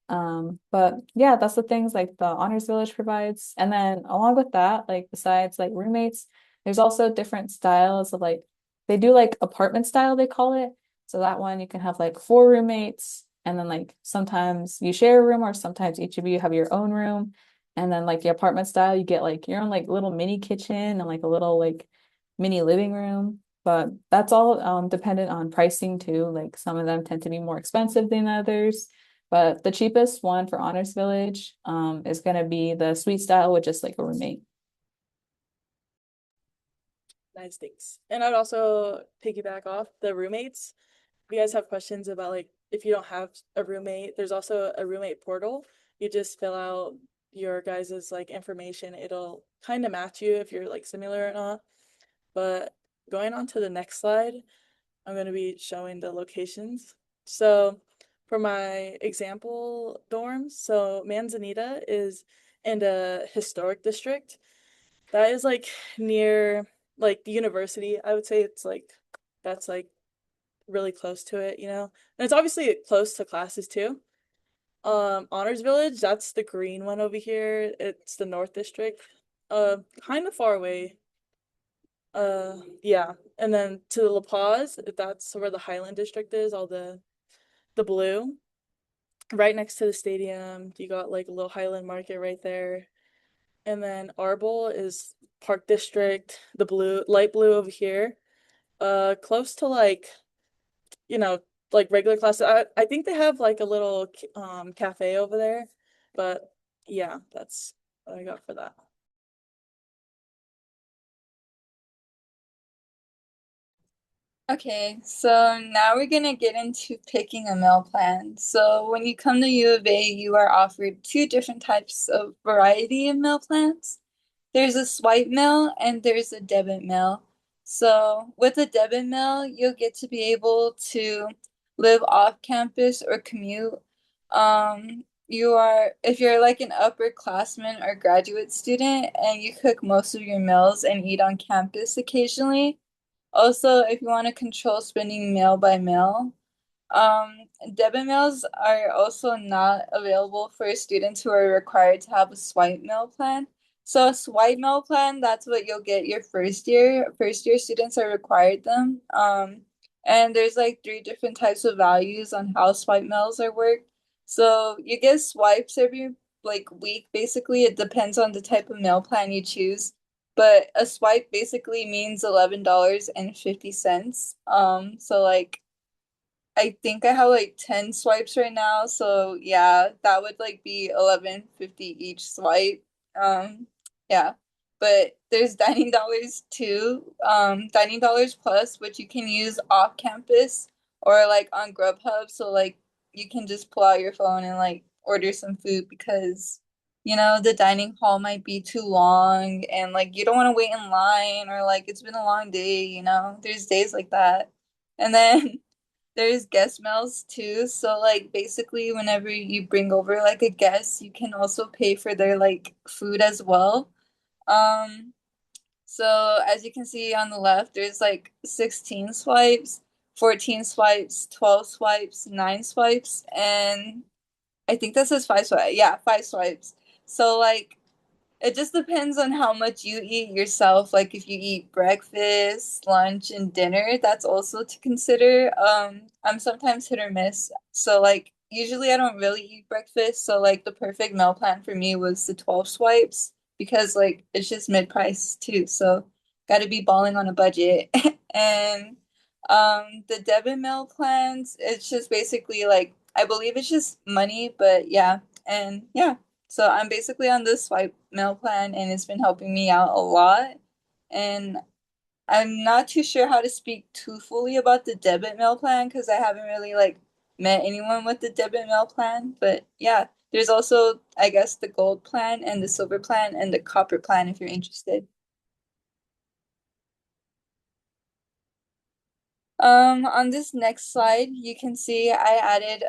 [SPEAKER 3] But yeah, that's the things like the Honors Village provides. And then along with that, like besides like roommates, there's also different styles of like they do like apartment style, they call it. So that one you can have like four roommates, and then like sometimes you share a room, or sometimes each of you have your own room. And then like the apartment style, you get like your own like little mini kitchen and like a little like mini living room. But that's all dependent on pricing too. Like some of them tend to be more expensive than others. But the cheapest one for Honors Village is gonna be the suite style with just like a roommate.
[SPEAKER 4] Nice, thanks. And I'd also piggyback off the roommates. If you guys have questions about like if you don't have a roommate, there's also a roommate portal. You just fill out your guys's like information. It'll kind of match you if you're like similar or not. But going on to the next slide, I'm going to be showing the locations. So for my example dorms, so Manzanita is in a historic district that is like near like the university. I would say it's like that's like really close to it, you know. And it's obviously close to classes too. Honors Village, that's the green one over here. It's the North District. Kind of far away. Yeah. And then to La Paz, that's where the Highland District is, all the blue. Right next to the stadium, you got like a little Highland Market right there. And then Arbol is Park District, the blue, light blue over here. Close to like, you know, like regular classes. I think they have like a little cafe over there. But yeah, that's what I got for that.
[SPEAKER 2] Okay, so now we're gonna get into picking a meal plan. So when you come to U of A, you are offered two different types of variety of meal plans. There's a swipe meal and there's a debit meal. So with a debit meal, you'll get to be able to live off campus or commute. You are if you're like an upperclassman or graduate student and you cook most of your meals and eat on campus occasionally. Also, if you want to control spending meal by meal, um, debit meals are also not available for students who are required to have a swipe meal plan. So a swipe meal plan, that's what you'll get your first year. First year students are required them. And there's like three different types of values on how swipe meals are worked. So you get swipes every like week. Basically, it depends on the type of meal plan you choose. But a swipe basically means $11.50. So like I think I have like 10 swipes right now. So yeah, that would like be 11.50 each swipe. Yeah. But there's dining dollars too, dining dollars plus, which you can use off campus or like on Grubhub. So like you can just pull out your phone and like order some food because the dining hall might be too long and like you don't want to wait in line or like it's been a long day. There's days like that. And then there's guest meals too. So like basically whenever you bring over like a guest, you can also pay for their like food as well. Um, so as you can see on the left, there's like 16 swipes, 14 swipes, 12 swipes, 9 swipes, and I think that says 5 swipes. Yeah, 5 swipes. So like it just depends on how much you eat yourself. Like if you eat breakfast, lunch, and dinner, that's also to consider. I'm sometimes hit or miss. So like usually I don't really eat breakfast. So like the perfect meal plan for me was the 12 swipes because like it's just mid-price too. So gotta be balling on a budget. And the debit meal plans, it's just basically like I believe it's just money, but yeah. And yeah. So I'm basically on this swipe mail plan and it's been helping me out a lot. And I'm not too sure how to speak too fully about the debit mail plan because I haven't really like met anyone with the debit mail plan. But yeah, there's also I guess the gold plan and the silver plan and the copper plan if you're interested. On this next slide, you can see I added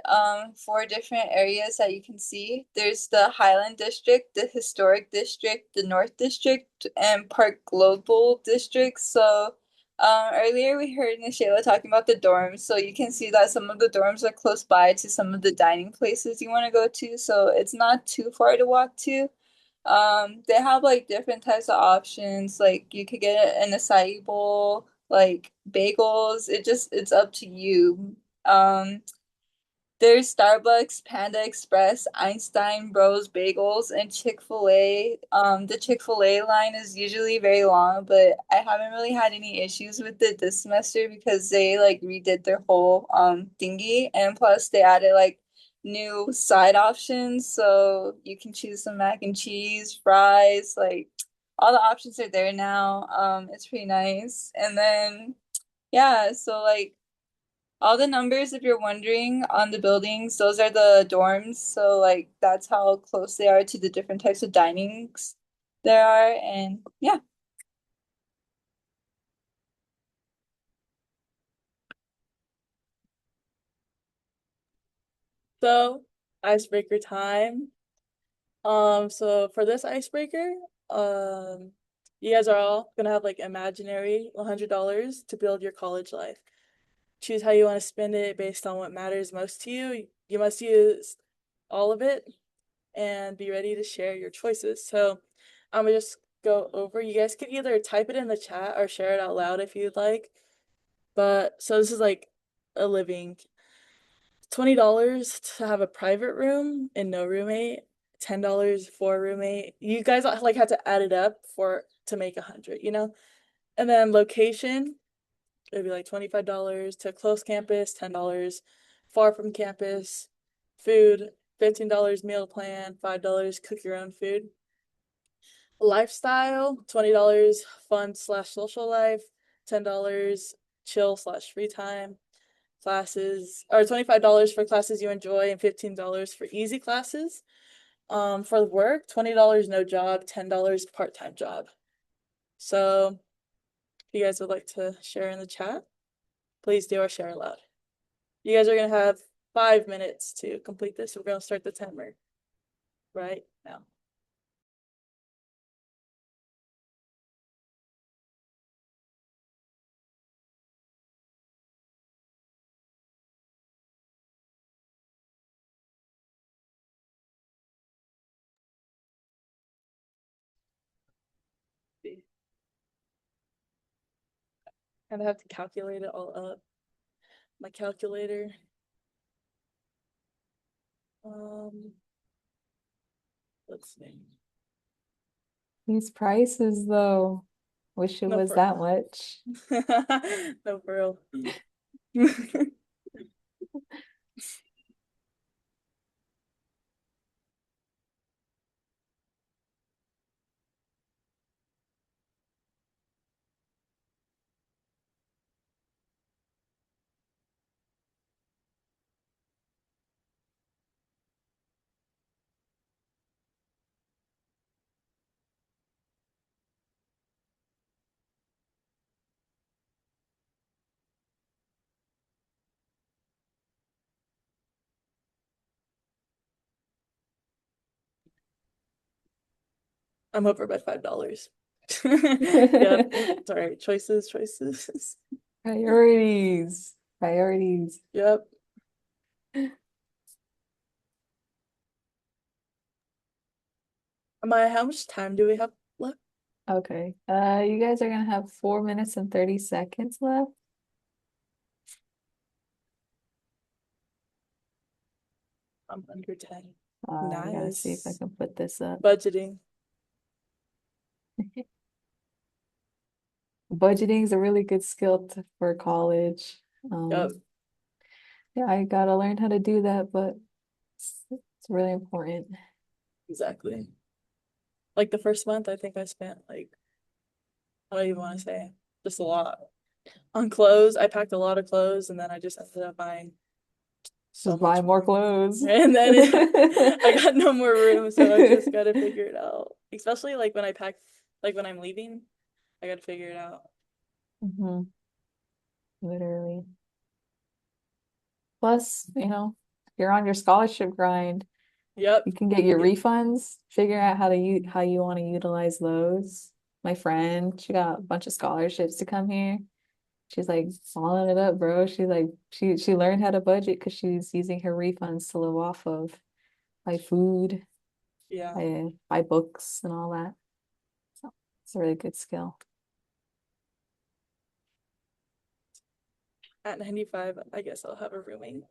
[SPEAKER 2] 4 different areas that you can see. There's the Highland District, the Historic District, the North District, and Park Global District. So earlier we heard Nishayla talking about the dorms, so you can see that some of the dorms are close by to some of the dining places you want to go to, so it's not too far to walk to. They have like different types of options. Like you could get an acai bowl, like bagels. It's up to you. There's Starbucks, Panda Express, Einstein Bros Bagels, and Chick-fil-A. The Chick-fil-A line is usually very long, but I haven't really had any issues with it this semester because they like redid their whole thingy, and plus they added like new side options, so you can choose some mac and cheese, fries, like all the options are there now. It's pretty nice. And then yeah, so like all the numbers, if you're wondering, on the buildings, those are the dorms. So like that's how close they are to the different types of dinings there are. And yeah.
[SPEAKER 4] So, icebreaker time. So for this icebreaker, you guys are all gonna have like imaginary $100 to build your college life. Choose how you want to spend it based on what matters most to you. You must use all of it and be ready to share your choices. So I'm gonna just go over. You guys can either type it in the chat or share it out loud if you'd like. But so this is like a living $20 to have a private room and no roommate, $10 for a roommate. You guys like had to add it up for to make 100. And then location, it'd be like $25 to close campus, $10 far from campus. Food, $15 meal plan, $5 cook your own food. Lifestyle, $20 fun/social life, $10 chill/free time. Classes or $25 for classes you enjoy and $15 for easy classes. For work, $20 no job, $10 part-time job. So if you guys would like to share in the chat, please do or share aloud. You guys are gonna have 5 minutes to complete this. We're gonna start the timer right now. Kind of have to calculate it all up. My calculator. Let's see.
[SPEAKER 3] These prices, though, wish it
[SPEAKER 4] No,
[SPEAKER 3] was
[SPEAKER 4] for
[SPEAKER 3] that much.
[SPEAKER 4] no, for real. I'm over by $5. Yep. Sorry. Choices.
[SPEAKER 3] Priorities. Priorities.
[SPEAKER 4] Yep. Maya, how much time do we have left?
[SPEAKER 3] Okay. You guys are gonna have 4 minutes and 30 seconds left.
[SPEAKER 4] I'm under 10.
[SPEAKER 3] I gotta see if I
[SPEAKER 4] Nice.
[SPEAKER 3] can put this up.
[SPEAKER 4] Budgeting.
[SPEAKER 3] Budgeting is a really good skill for college.
[SPEAKER 4] Yep.
[SPEAKER 3] Yeah, I gotta learn how to do that, but it's really important.
[SPEAKER 4] Exactly. Like the first month, I think I spent like, I don't even want to say, just a lot on clothes. I packed a lot of clothes and then I just ended up buying so
[SPEAKER 3] Just buy
[SPEAKER 4] much
[SPEAKER 3] more
[SPEAKER 4] more.
[SPEAKER 3] clothes.
[SPEAKER 4] And then I got no more room, so I just gotta figure it out. Especially like when I pack, like when I'm leaving, I gotta figure it out.
[SPEAKER 3] hmm Literally. Plus, if you're on your scholarship grind,
[SPEAKER 4] Yep.
[SPEAKER 3] you can get your refunds, figure out how you want to utilize those. My friend, she got a bunch of scholarships to come here. She's like following it up, bro. She's like she learned how to budget because she's using her refunds to live off of, buy food,
[SPEAKER 4] Yeah.
[SPEAKER 3] buy books and all that. So it's a really good skill.
[SPEAKER 4] At 95, I guess I'll have a roommate.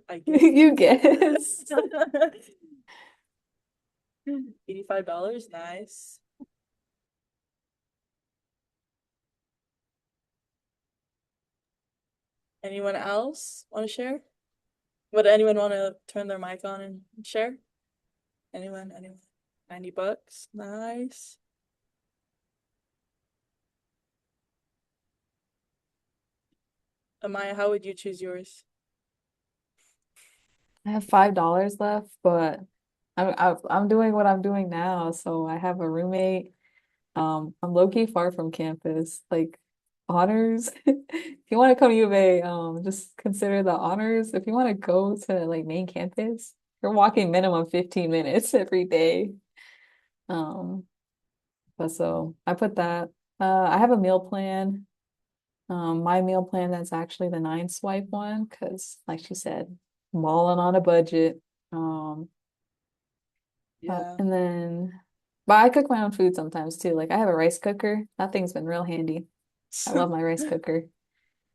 [SPEAKER 4] I guess.
[SPEAKER 3] You guess.
[SPEAKER 4] $85, nice. Anyone else want to share? Would anyone want to turn their mic on and share? Anyone? 90 bucks, nice. Amaya, how would you choose yours?
[SPEAKER 3] I have $5 left, but I'm doing what I'm doing now. So I have a roommate. I'm low-key far from campus. Like honors. If you want to come to U of A, just consider the honors. If you want to go to like main campus, you're walking minimum 15 minutes every day. Um, but so I put that. I have a meal plan. My meal plan that's actually the 9 swipe one, because like she said, balling on a budget. Um,
[SPEAKER 4] Yeah.
[SPEAKER 3] and then, but I cook my own food sometimes too. Like I have a rice cooker. That thing's been real handy. I love my rice cooker.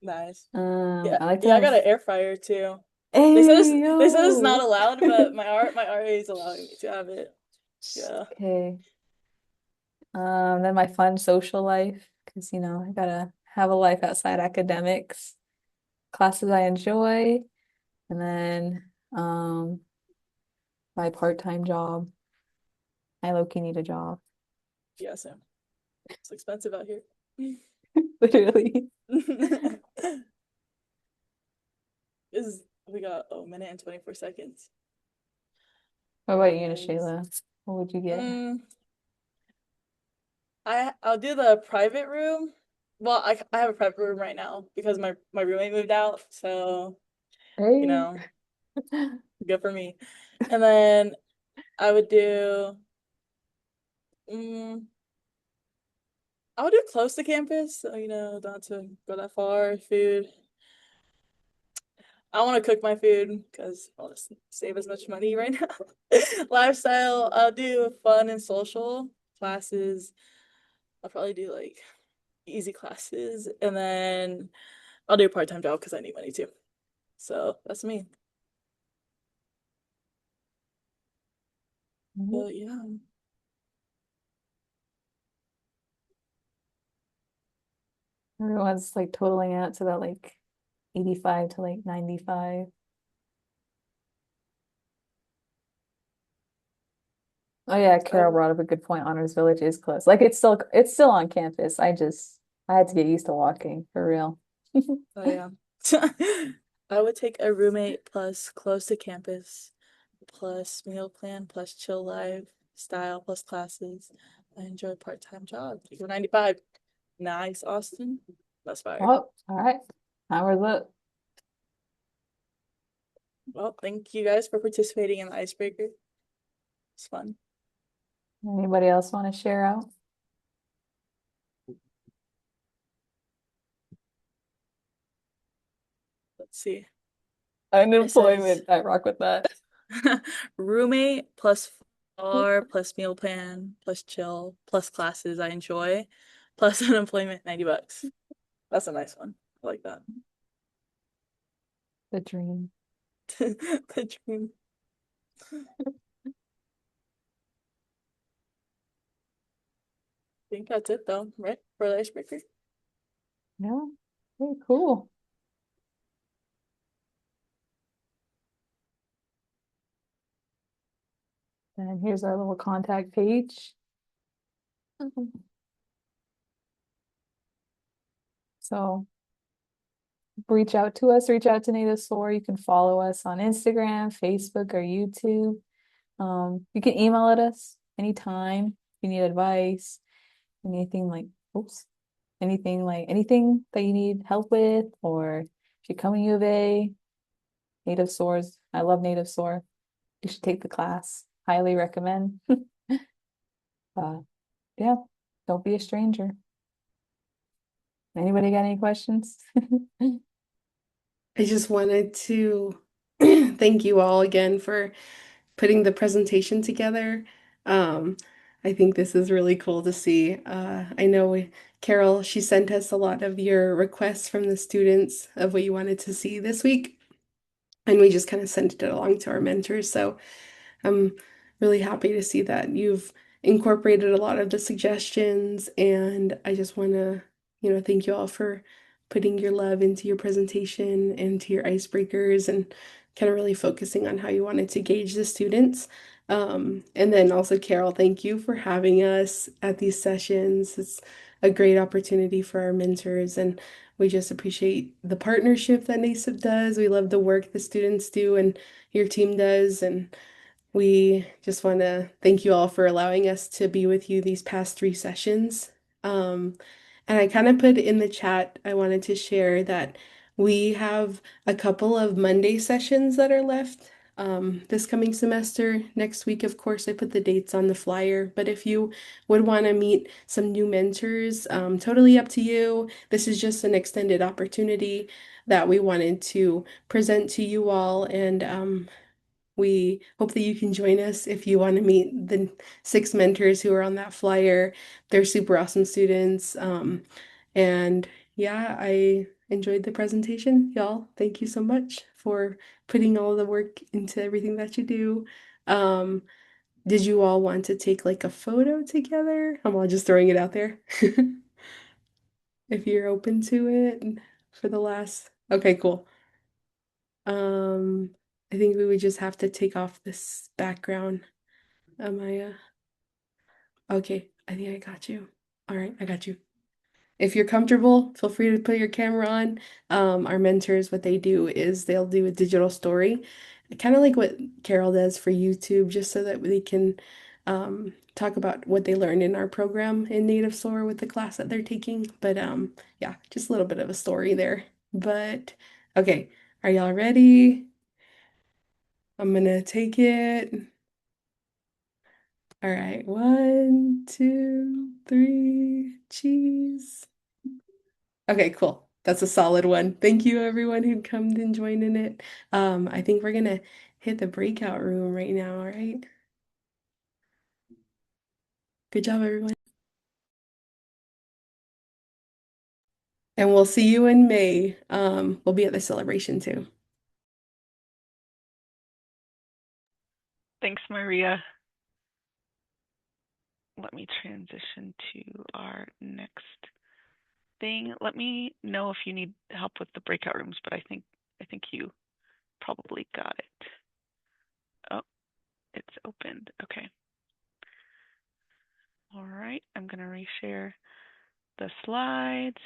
[SPEAKER 4] Nice.
[SPEAKER 3] I like to
[SPEAKER 4] Yeah, I
[SPEAKER 3] have,
[SPEAKER 4] got an air fryer too.
[SPEAKER 3] hey,
[SPEAKER 4] They said it's not
[SPEAKER 3] yo.
[SPEAKER 4] allowed, but my RA is allowing me to have it. Yeah.
[SPEAKER 3] Okay. Then my fun social life, because I gotta have a life outside academics, classes I enjoy, and then my part-time job. I low-key need a job.
[SPEAKER 4] Yeah, Sam. It's expensive out here.
[SPEAKER 3] Literally.
[SPEAKER 4] Is we got a minute and 24 seconds.
[SPEAKER 3] What about you,
[SPEAKER 4] Nice.
[SPEAKER 3] Shayla? What would you get?
[SPEAKER 4] I'll do the private room. Well, I have a private room right now because my roommate moved out, so
[SPEAKER 3] Hey.
[SPEAKER 4] good for me. And then I would do mm, I would do close to campus, so don't have to go that far. Food. I want to cook my food because I want to save as much money right now. Lifestyle, I'll do fun and social classes. I'll probably do like easy classes, and then I'll do a part-time job because I need money too. So that's me. But yeah.
[SPEAKER 3] Everyone's like totaling out to about like 85 to like 95. Oh yeah, Carol
[SPEAKER 4] Oh,
[SPEAKER 3] brought up a good point. Honors Village is close. Like it's still on campus. I had to get used to walking for real.
[SPEAKER 4] oh yeah. I would take a roommate plus close to campus, plus meal plan, plus chill lifestyle, plus classes. I enjoy part-time job. Equal 95. Nice, Austin. That's fire.
[SPEAKER 3] Oh, all right. Timer's up.
[SPEAKER 4] Well, thank you guys for participating in the icebreaker. It's fun.
[SPEAKER 3] Anybody else want to share out?
[SPEAKER 4] Let's see.
[SPEAKER 3] Unemployment. I rock with that.
[SPEAKER 4] Roommate plus bar plus meal plan plus chill plus classes I enjoy plus unemployment $90. That's a nice one. I like that.
[SPEAKER 3] The dream.
[SPEAKER 4] The dream. I think that's it though, right? For the icebreaker.
[SPEAKER 3] Yeah. Very cool. And here's our little contact page. So reach out to us, reach out to Native SOAR. You can follow us on Instagram, Facebook, or YouTube. You can email at us anytime if you need advice, anything like, oops, anything that you need help with, or if you're coming U of A, Native SOARs. I love Native SOAR. You should take the class. Highly recommend. Yeah, don't be a stranger. Anybody got any questions?
[SPEAKER 6] I just wanted to thank you all again for putting the presentation together. Um, I think this is really cool to see. I know Carol, she sent us a lot of your requests from the students of what you wanted to see this week, and we just kind of sent it along to our mentors. So I'm really happy to see that you've incorporated a lot of the suggestions, and I just want to, thank you all for putting your love into your presentation and to your icebreakers and kind of really focusing on how you wanted to gauge the students. And then also, Carol, thank you for having us at these sessions. It's a great opportunity for our mentors, and we just appreciate the partnership that NASEP does. We love the work the students do and your team does, and we just want to thank you all for allowing us to be with you these past 3 sessions. Um, and I kind of put in the chat, I wanted to share that we have a couple of Monday sessions that are left this coming semester. Next week, of course, I put the dates on the flyer. But if you would want to meet some new mentors, totally up to you. This is just an extended opportunity that we wanted to present to you all. And we hope that you can join us if you want to meet the 6 mentors who are on that flyer. They're super awesome students. And yeah, I enjoyed the presentation. Y'all, thank you so much for putting all the work into everything that you do. Um, did you all want to take like a photo together? I'm all just throwing it out there. If you're open to it for the last. Okay, cool. Um, I think we would just have to take off this background. Amaya. Okay, I think I got you. All right, I got you. If you're comfortable, feel free to put your camera on. Our mentors, what they do is they'll do a digital story, kind of like what Carol does for YouTube, just so that they can talk about what they learned in our program in Native Soar with the class that they're taking. But yeah, just a little bit of a story there. But okay, are y'all ready? I'm gonna take it. All right, 1, 2, 3, cheese. Okay, cool. That's a solid one. Thank you, everyone who come and joined in it. I think we're gonna hit the breakout room right now, all right? Good job, everyone. And we'll see you in May. We'll be at the celebration too.
[SPEAKER 1] Thanks, Maria. Let me transition to our next thing. Let me know if you need help with the breakout rooms, but I think you probably got it. Oh, it's opened. Okay. All right, I'm going to reshare the slides.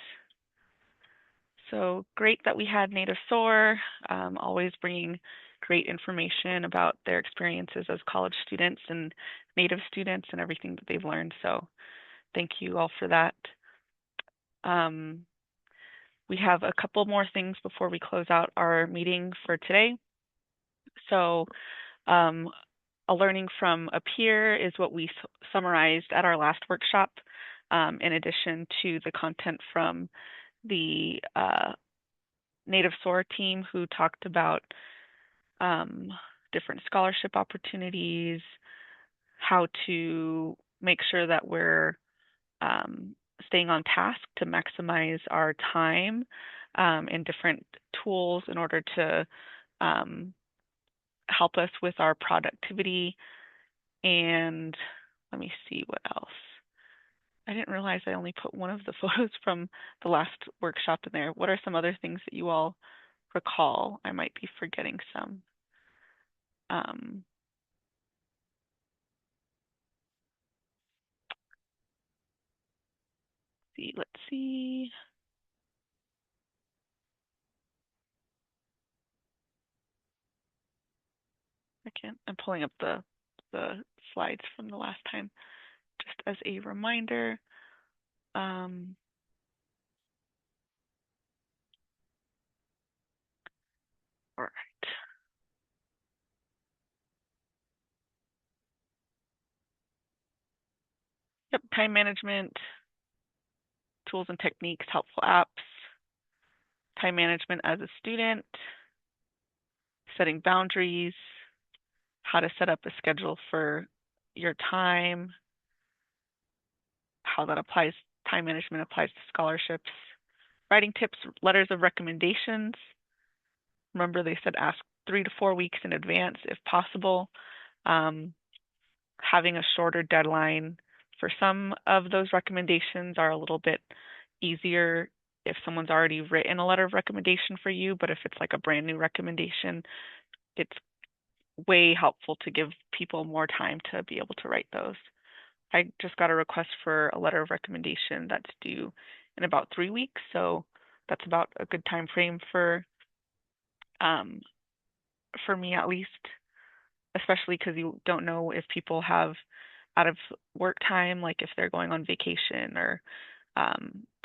[SPEAKER 1] So great that we had Native SOAR, always bringing great information about their experiences as college students and Native students and everything that they've learned. So thank you all for that. We have a couple more things before we close out our meeting for today. So a learning from a peer is what we summarized at our last workshop, in addition to the content from the Native SOAR team who talked about different scholarship opportunities, how to make sure that we're staying on task to maximize our time, and different tools in order to help us with our productivity. And let me see what else. I didn't realize I only put one of the photos from the last workshop in there. What are some other things that you all recall? I might be forgetting some. Let's see. I'm pulling up the slides from the last time, just as a reminder. All right. Yep, time management, tools and techniques, helpful apps, time management as a student, setting boundaries, how to set up a schedule for your time, how that applies, time management applies to scholarships, writing tips, letters of recommendations. Remember, they said ask 3 to 4 weeks in advance if possible. Having a shorter deadline for some of those recommendations are a little bit easier if someone's already written a letter of recommendation for you, but if it's like a brand new recommendation, it's way helpful to give people more time to be able to write those. I just got a request for a letter of recommendation that's due in about 3 weeks, so that's about a good time frame for me at least, especially because you don't know if people have out of work time, like if they're going on vacation or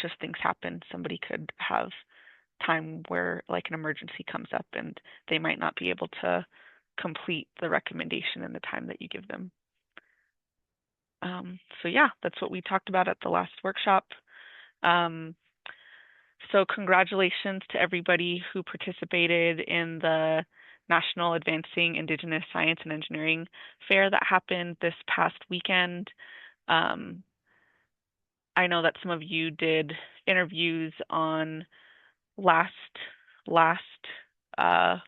[SPEAKER 1] just things happen. Somebody could have time where like an emergency comes up and they might not be able to complete the recommendation in the time that you give them. So yeah, that's what we talked about at the last workshop. So congratulations to everybody who participated in the National Advancing Indigenous Science and Engineering Fair that happened this past weekend. I know that some of you did interviews on last uh,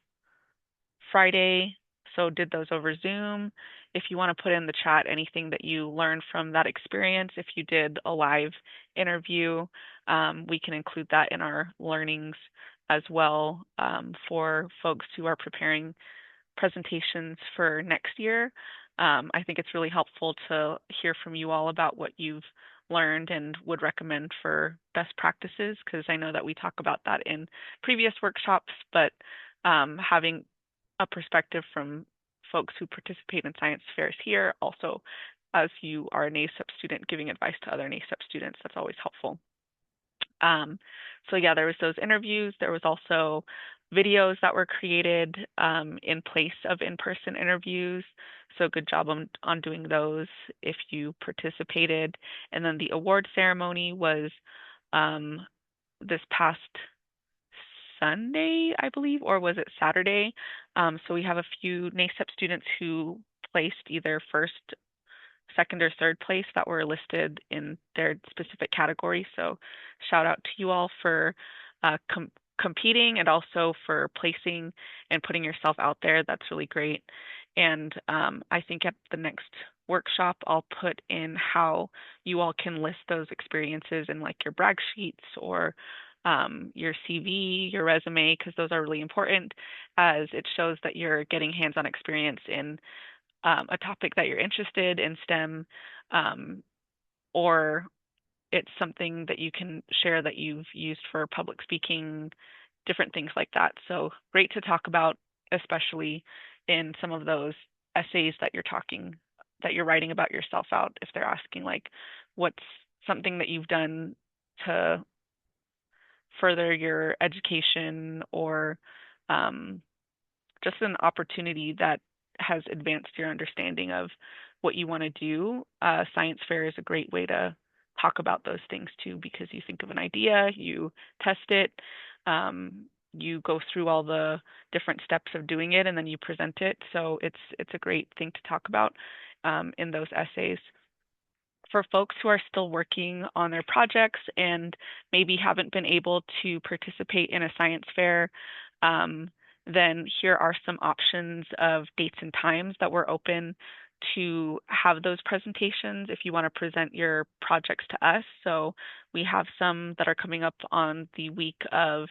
[SPEAKER 1] Friday, so did those over Zoom. If you want to put in the chat anything that you learned from that experience, if you did a live interview, we can include that in our learnings as well, for folks who are preparing presentations for next year. I think it's really helpful to hear from you all about what you've learned and would recommend for best practices, because I know that we talk about that in previous workshops, but having a perspective from folks who participate in science fairs here, also as you are a NASEP student giving advice to other NASEP students, that's always helpful. So yeah, there was those interviews. There was also videos that were created in place of in-person interviews. So good job on doing those if you participated. And then the award ceremony was this past Sunday, I believe, or was it Saturday? So we have a few NASEP students who placed either first, second, or third place that were listed in their specific category. So shout out to you all for competing and also for placing and putting yourself out there. That's really great. And I think at the next workshop, I'll put in how you all can list those experiences in like your brag sheets or your CV, your resume, because those are really important as it shows that you're getting hands-on experience in a topic that you're interested in STEM, or it's something that you can share that you've used for public speaking, different things like that. So great to talk about, especially in some of those essays that you're writing about yourself out. If they're asking like, what's something that you've done to further your education, or just an opportunity that has advanced your understanding of what you want to do, science fair is a great way to talk about those things too, because you think of an idea, you test it, you go through all the different steps of doing it, and then you present it. So it's a great thing to talk about in those essays. For folks who are still working on their projects and maybe haven't been able to participate in a science fair, then here are some options of dates and times that we're open to have those presentations if you want to present your projects to us. So we have some that are coming up on the week of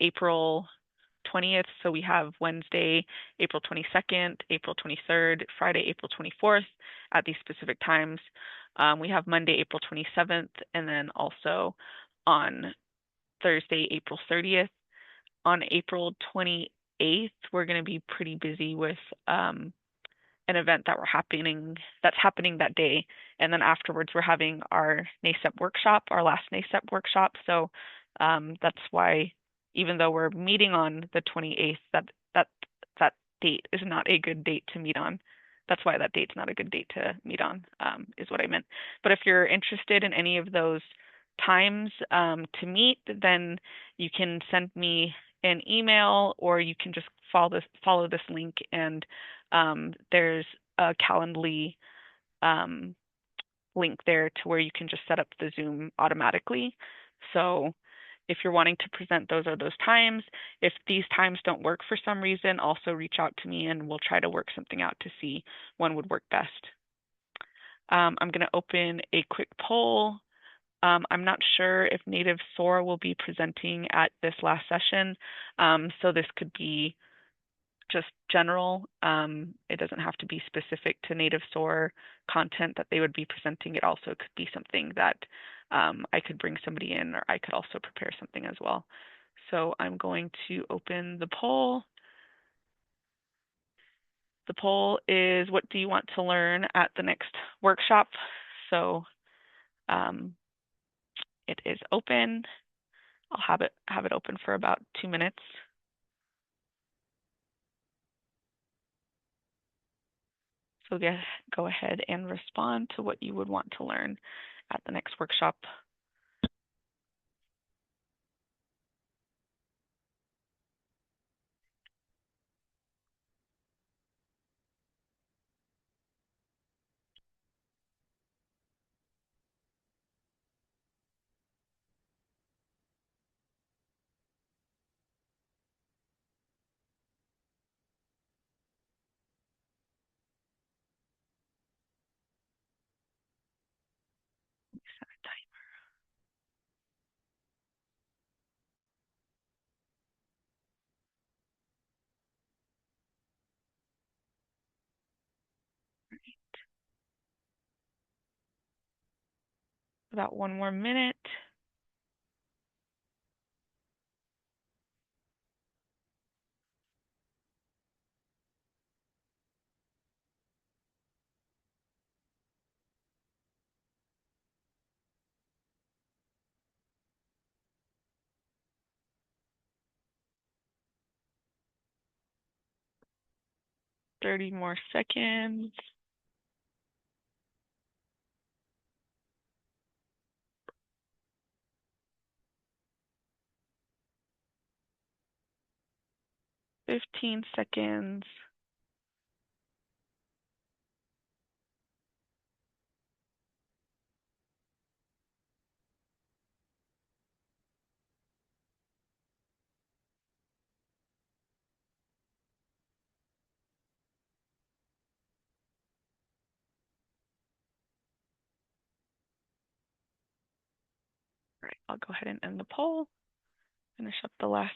[SPEAKER 1] April 20th. So we have Wednesday, April 22nd, April 23rd, Friday, April 24th at these specific times. We have Monday, April 27th, and then also on Thursday, April 30th. On April 28th, we're going to be pretty busy with an event that's happening that day. And then afterwards, we're having our NASEP workshop, our last NASEP workshop. So that's why, even though we're meeting on the 28th, that date is not a good date to meet on. That's why that date's not a good date to meet on, is what I meant. But if you're interested in any of those times to meet, then you can send me an email, or you can just follow this link, and there's a Calendly link there to where you can just set up the Zoom automatically. So if you're wanting to present those are those times. If these times don't work for some reason, also reach out to me and we'll try to work something out to see when would work best. I'm going to open a quick poll. I'm not sure if Native SOAR will be presenting at this last session, so this could be just general. It doesn't have to be specific to Native SOAR content that they would be presenting. It also could be something that I could bring somebody in, or I could also prepare something as well. So I'm going to open the poll. The poll is, what do you want to learn at the next workshop? So it is open. I'll have it open for about 2 minutes. So go ahead and respond to what you would want to learn at the next workshop. Set a timer. About 1 more minute. Thirty more seconds. Fifteen seconds. All right, I'll go ahead and end the poll. Finish up the last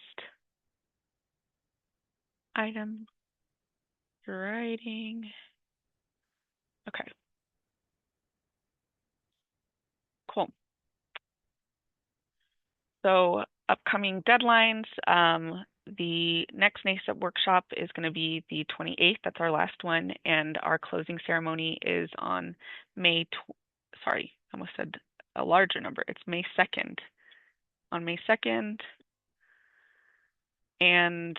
[SPEAKER 1] item. You're writing. Okay. Cool. So upcoming deadlines, the next NASEP workshop is going to be the 28th. That's our last one. And our closing ceremony is on sorry, I almost said a larger number. It's May 2nd. On May 2nd. And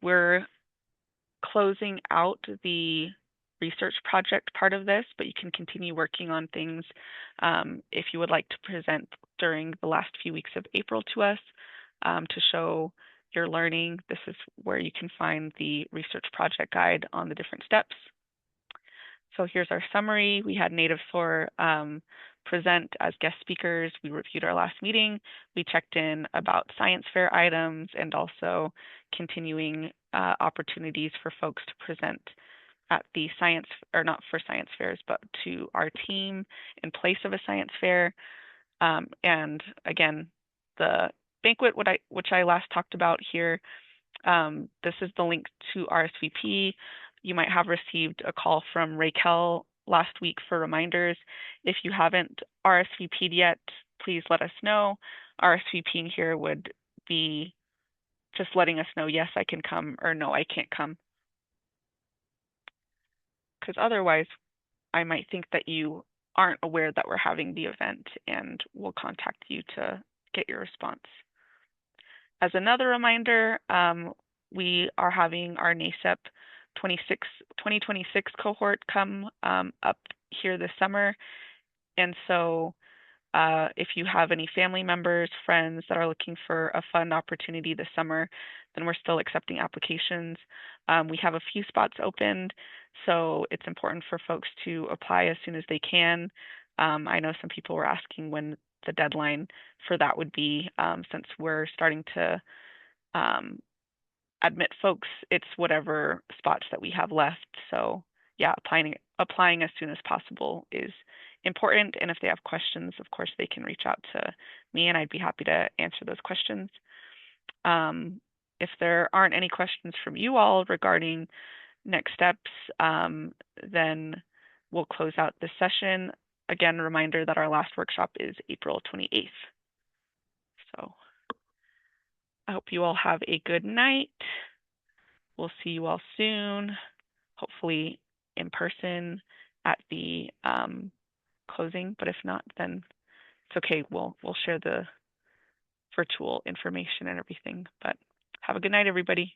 [SPEAKER 1] we're closing out the research project part of this, but you can continue working on things if you would like to present during the last few weeks of April to us to show your learning. This is where you can find the research project guide on the different steps. So here's our summary. We had Native SOAR present as guest speakers. We reviewed our last meeting. We checked in about science fair items and also continuing opportunities for folks to present at the science, or not for science fairs, but to our team in place of a science fair. And again, the banquet, which I last talked about here, this is the link to RSVP. You might have received a call from Raquel last week for reminders. If you haven't RSVP'd yet, please let us know. RSVPing here would be just letting us know, yes, I can come, or no, I can't come. Because otherwise, I might think that you aren't aware that we're having the event and we'll contact you to get your response. As another reminder, we are having our NASEP 2026 cohort come up here this summer. And so if you have any family members, friends that are looking for a fun opportunity this summer, then we're still accepting applications. We have a few spots opened, so it's important for folks to apply as soon as they can. I know some people were asking when the deadline for that would be, since we're starting to admit folks, it's whatever spots that we have left. So yeah, applying as soon as possible is important. And if they have questions, of course, they can reach out to me and I'd be happy to answer those questions. If there aren't any questions from you all regarding next steps, then we'll close out this session. Again, reminder that our last workshop is April 28th. So I hope you all have a good night. We'll see you all soon, hopefully in person at the closing, but if not, then it's okay. We'll share the virtual information and everything. But have a good night, everybody.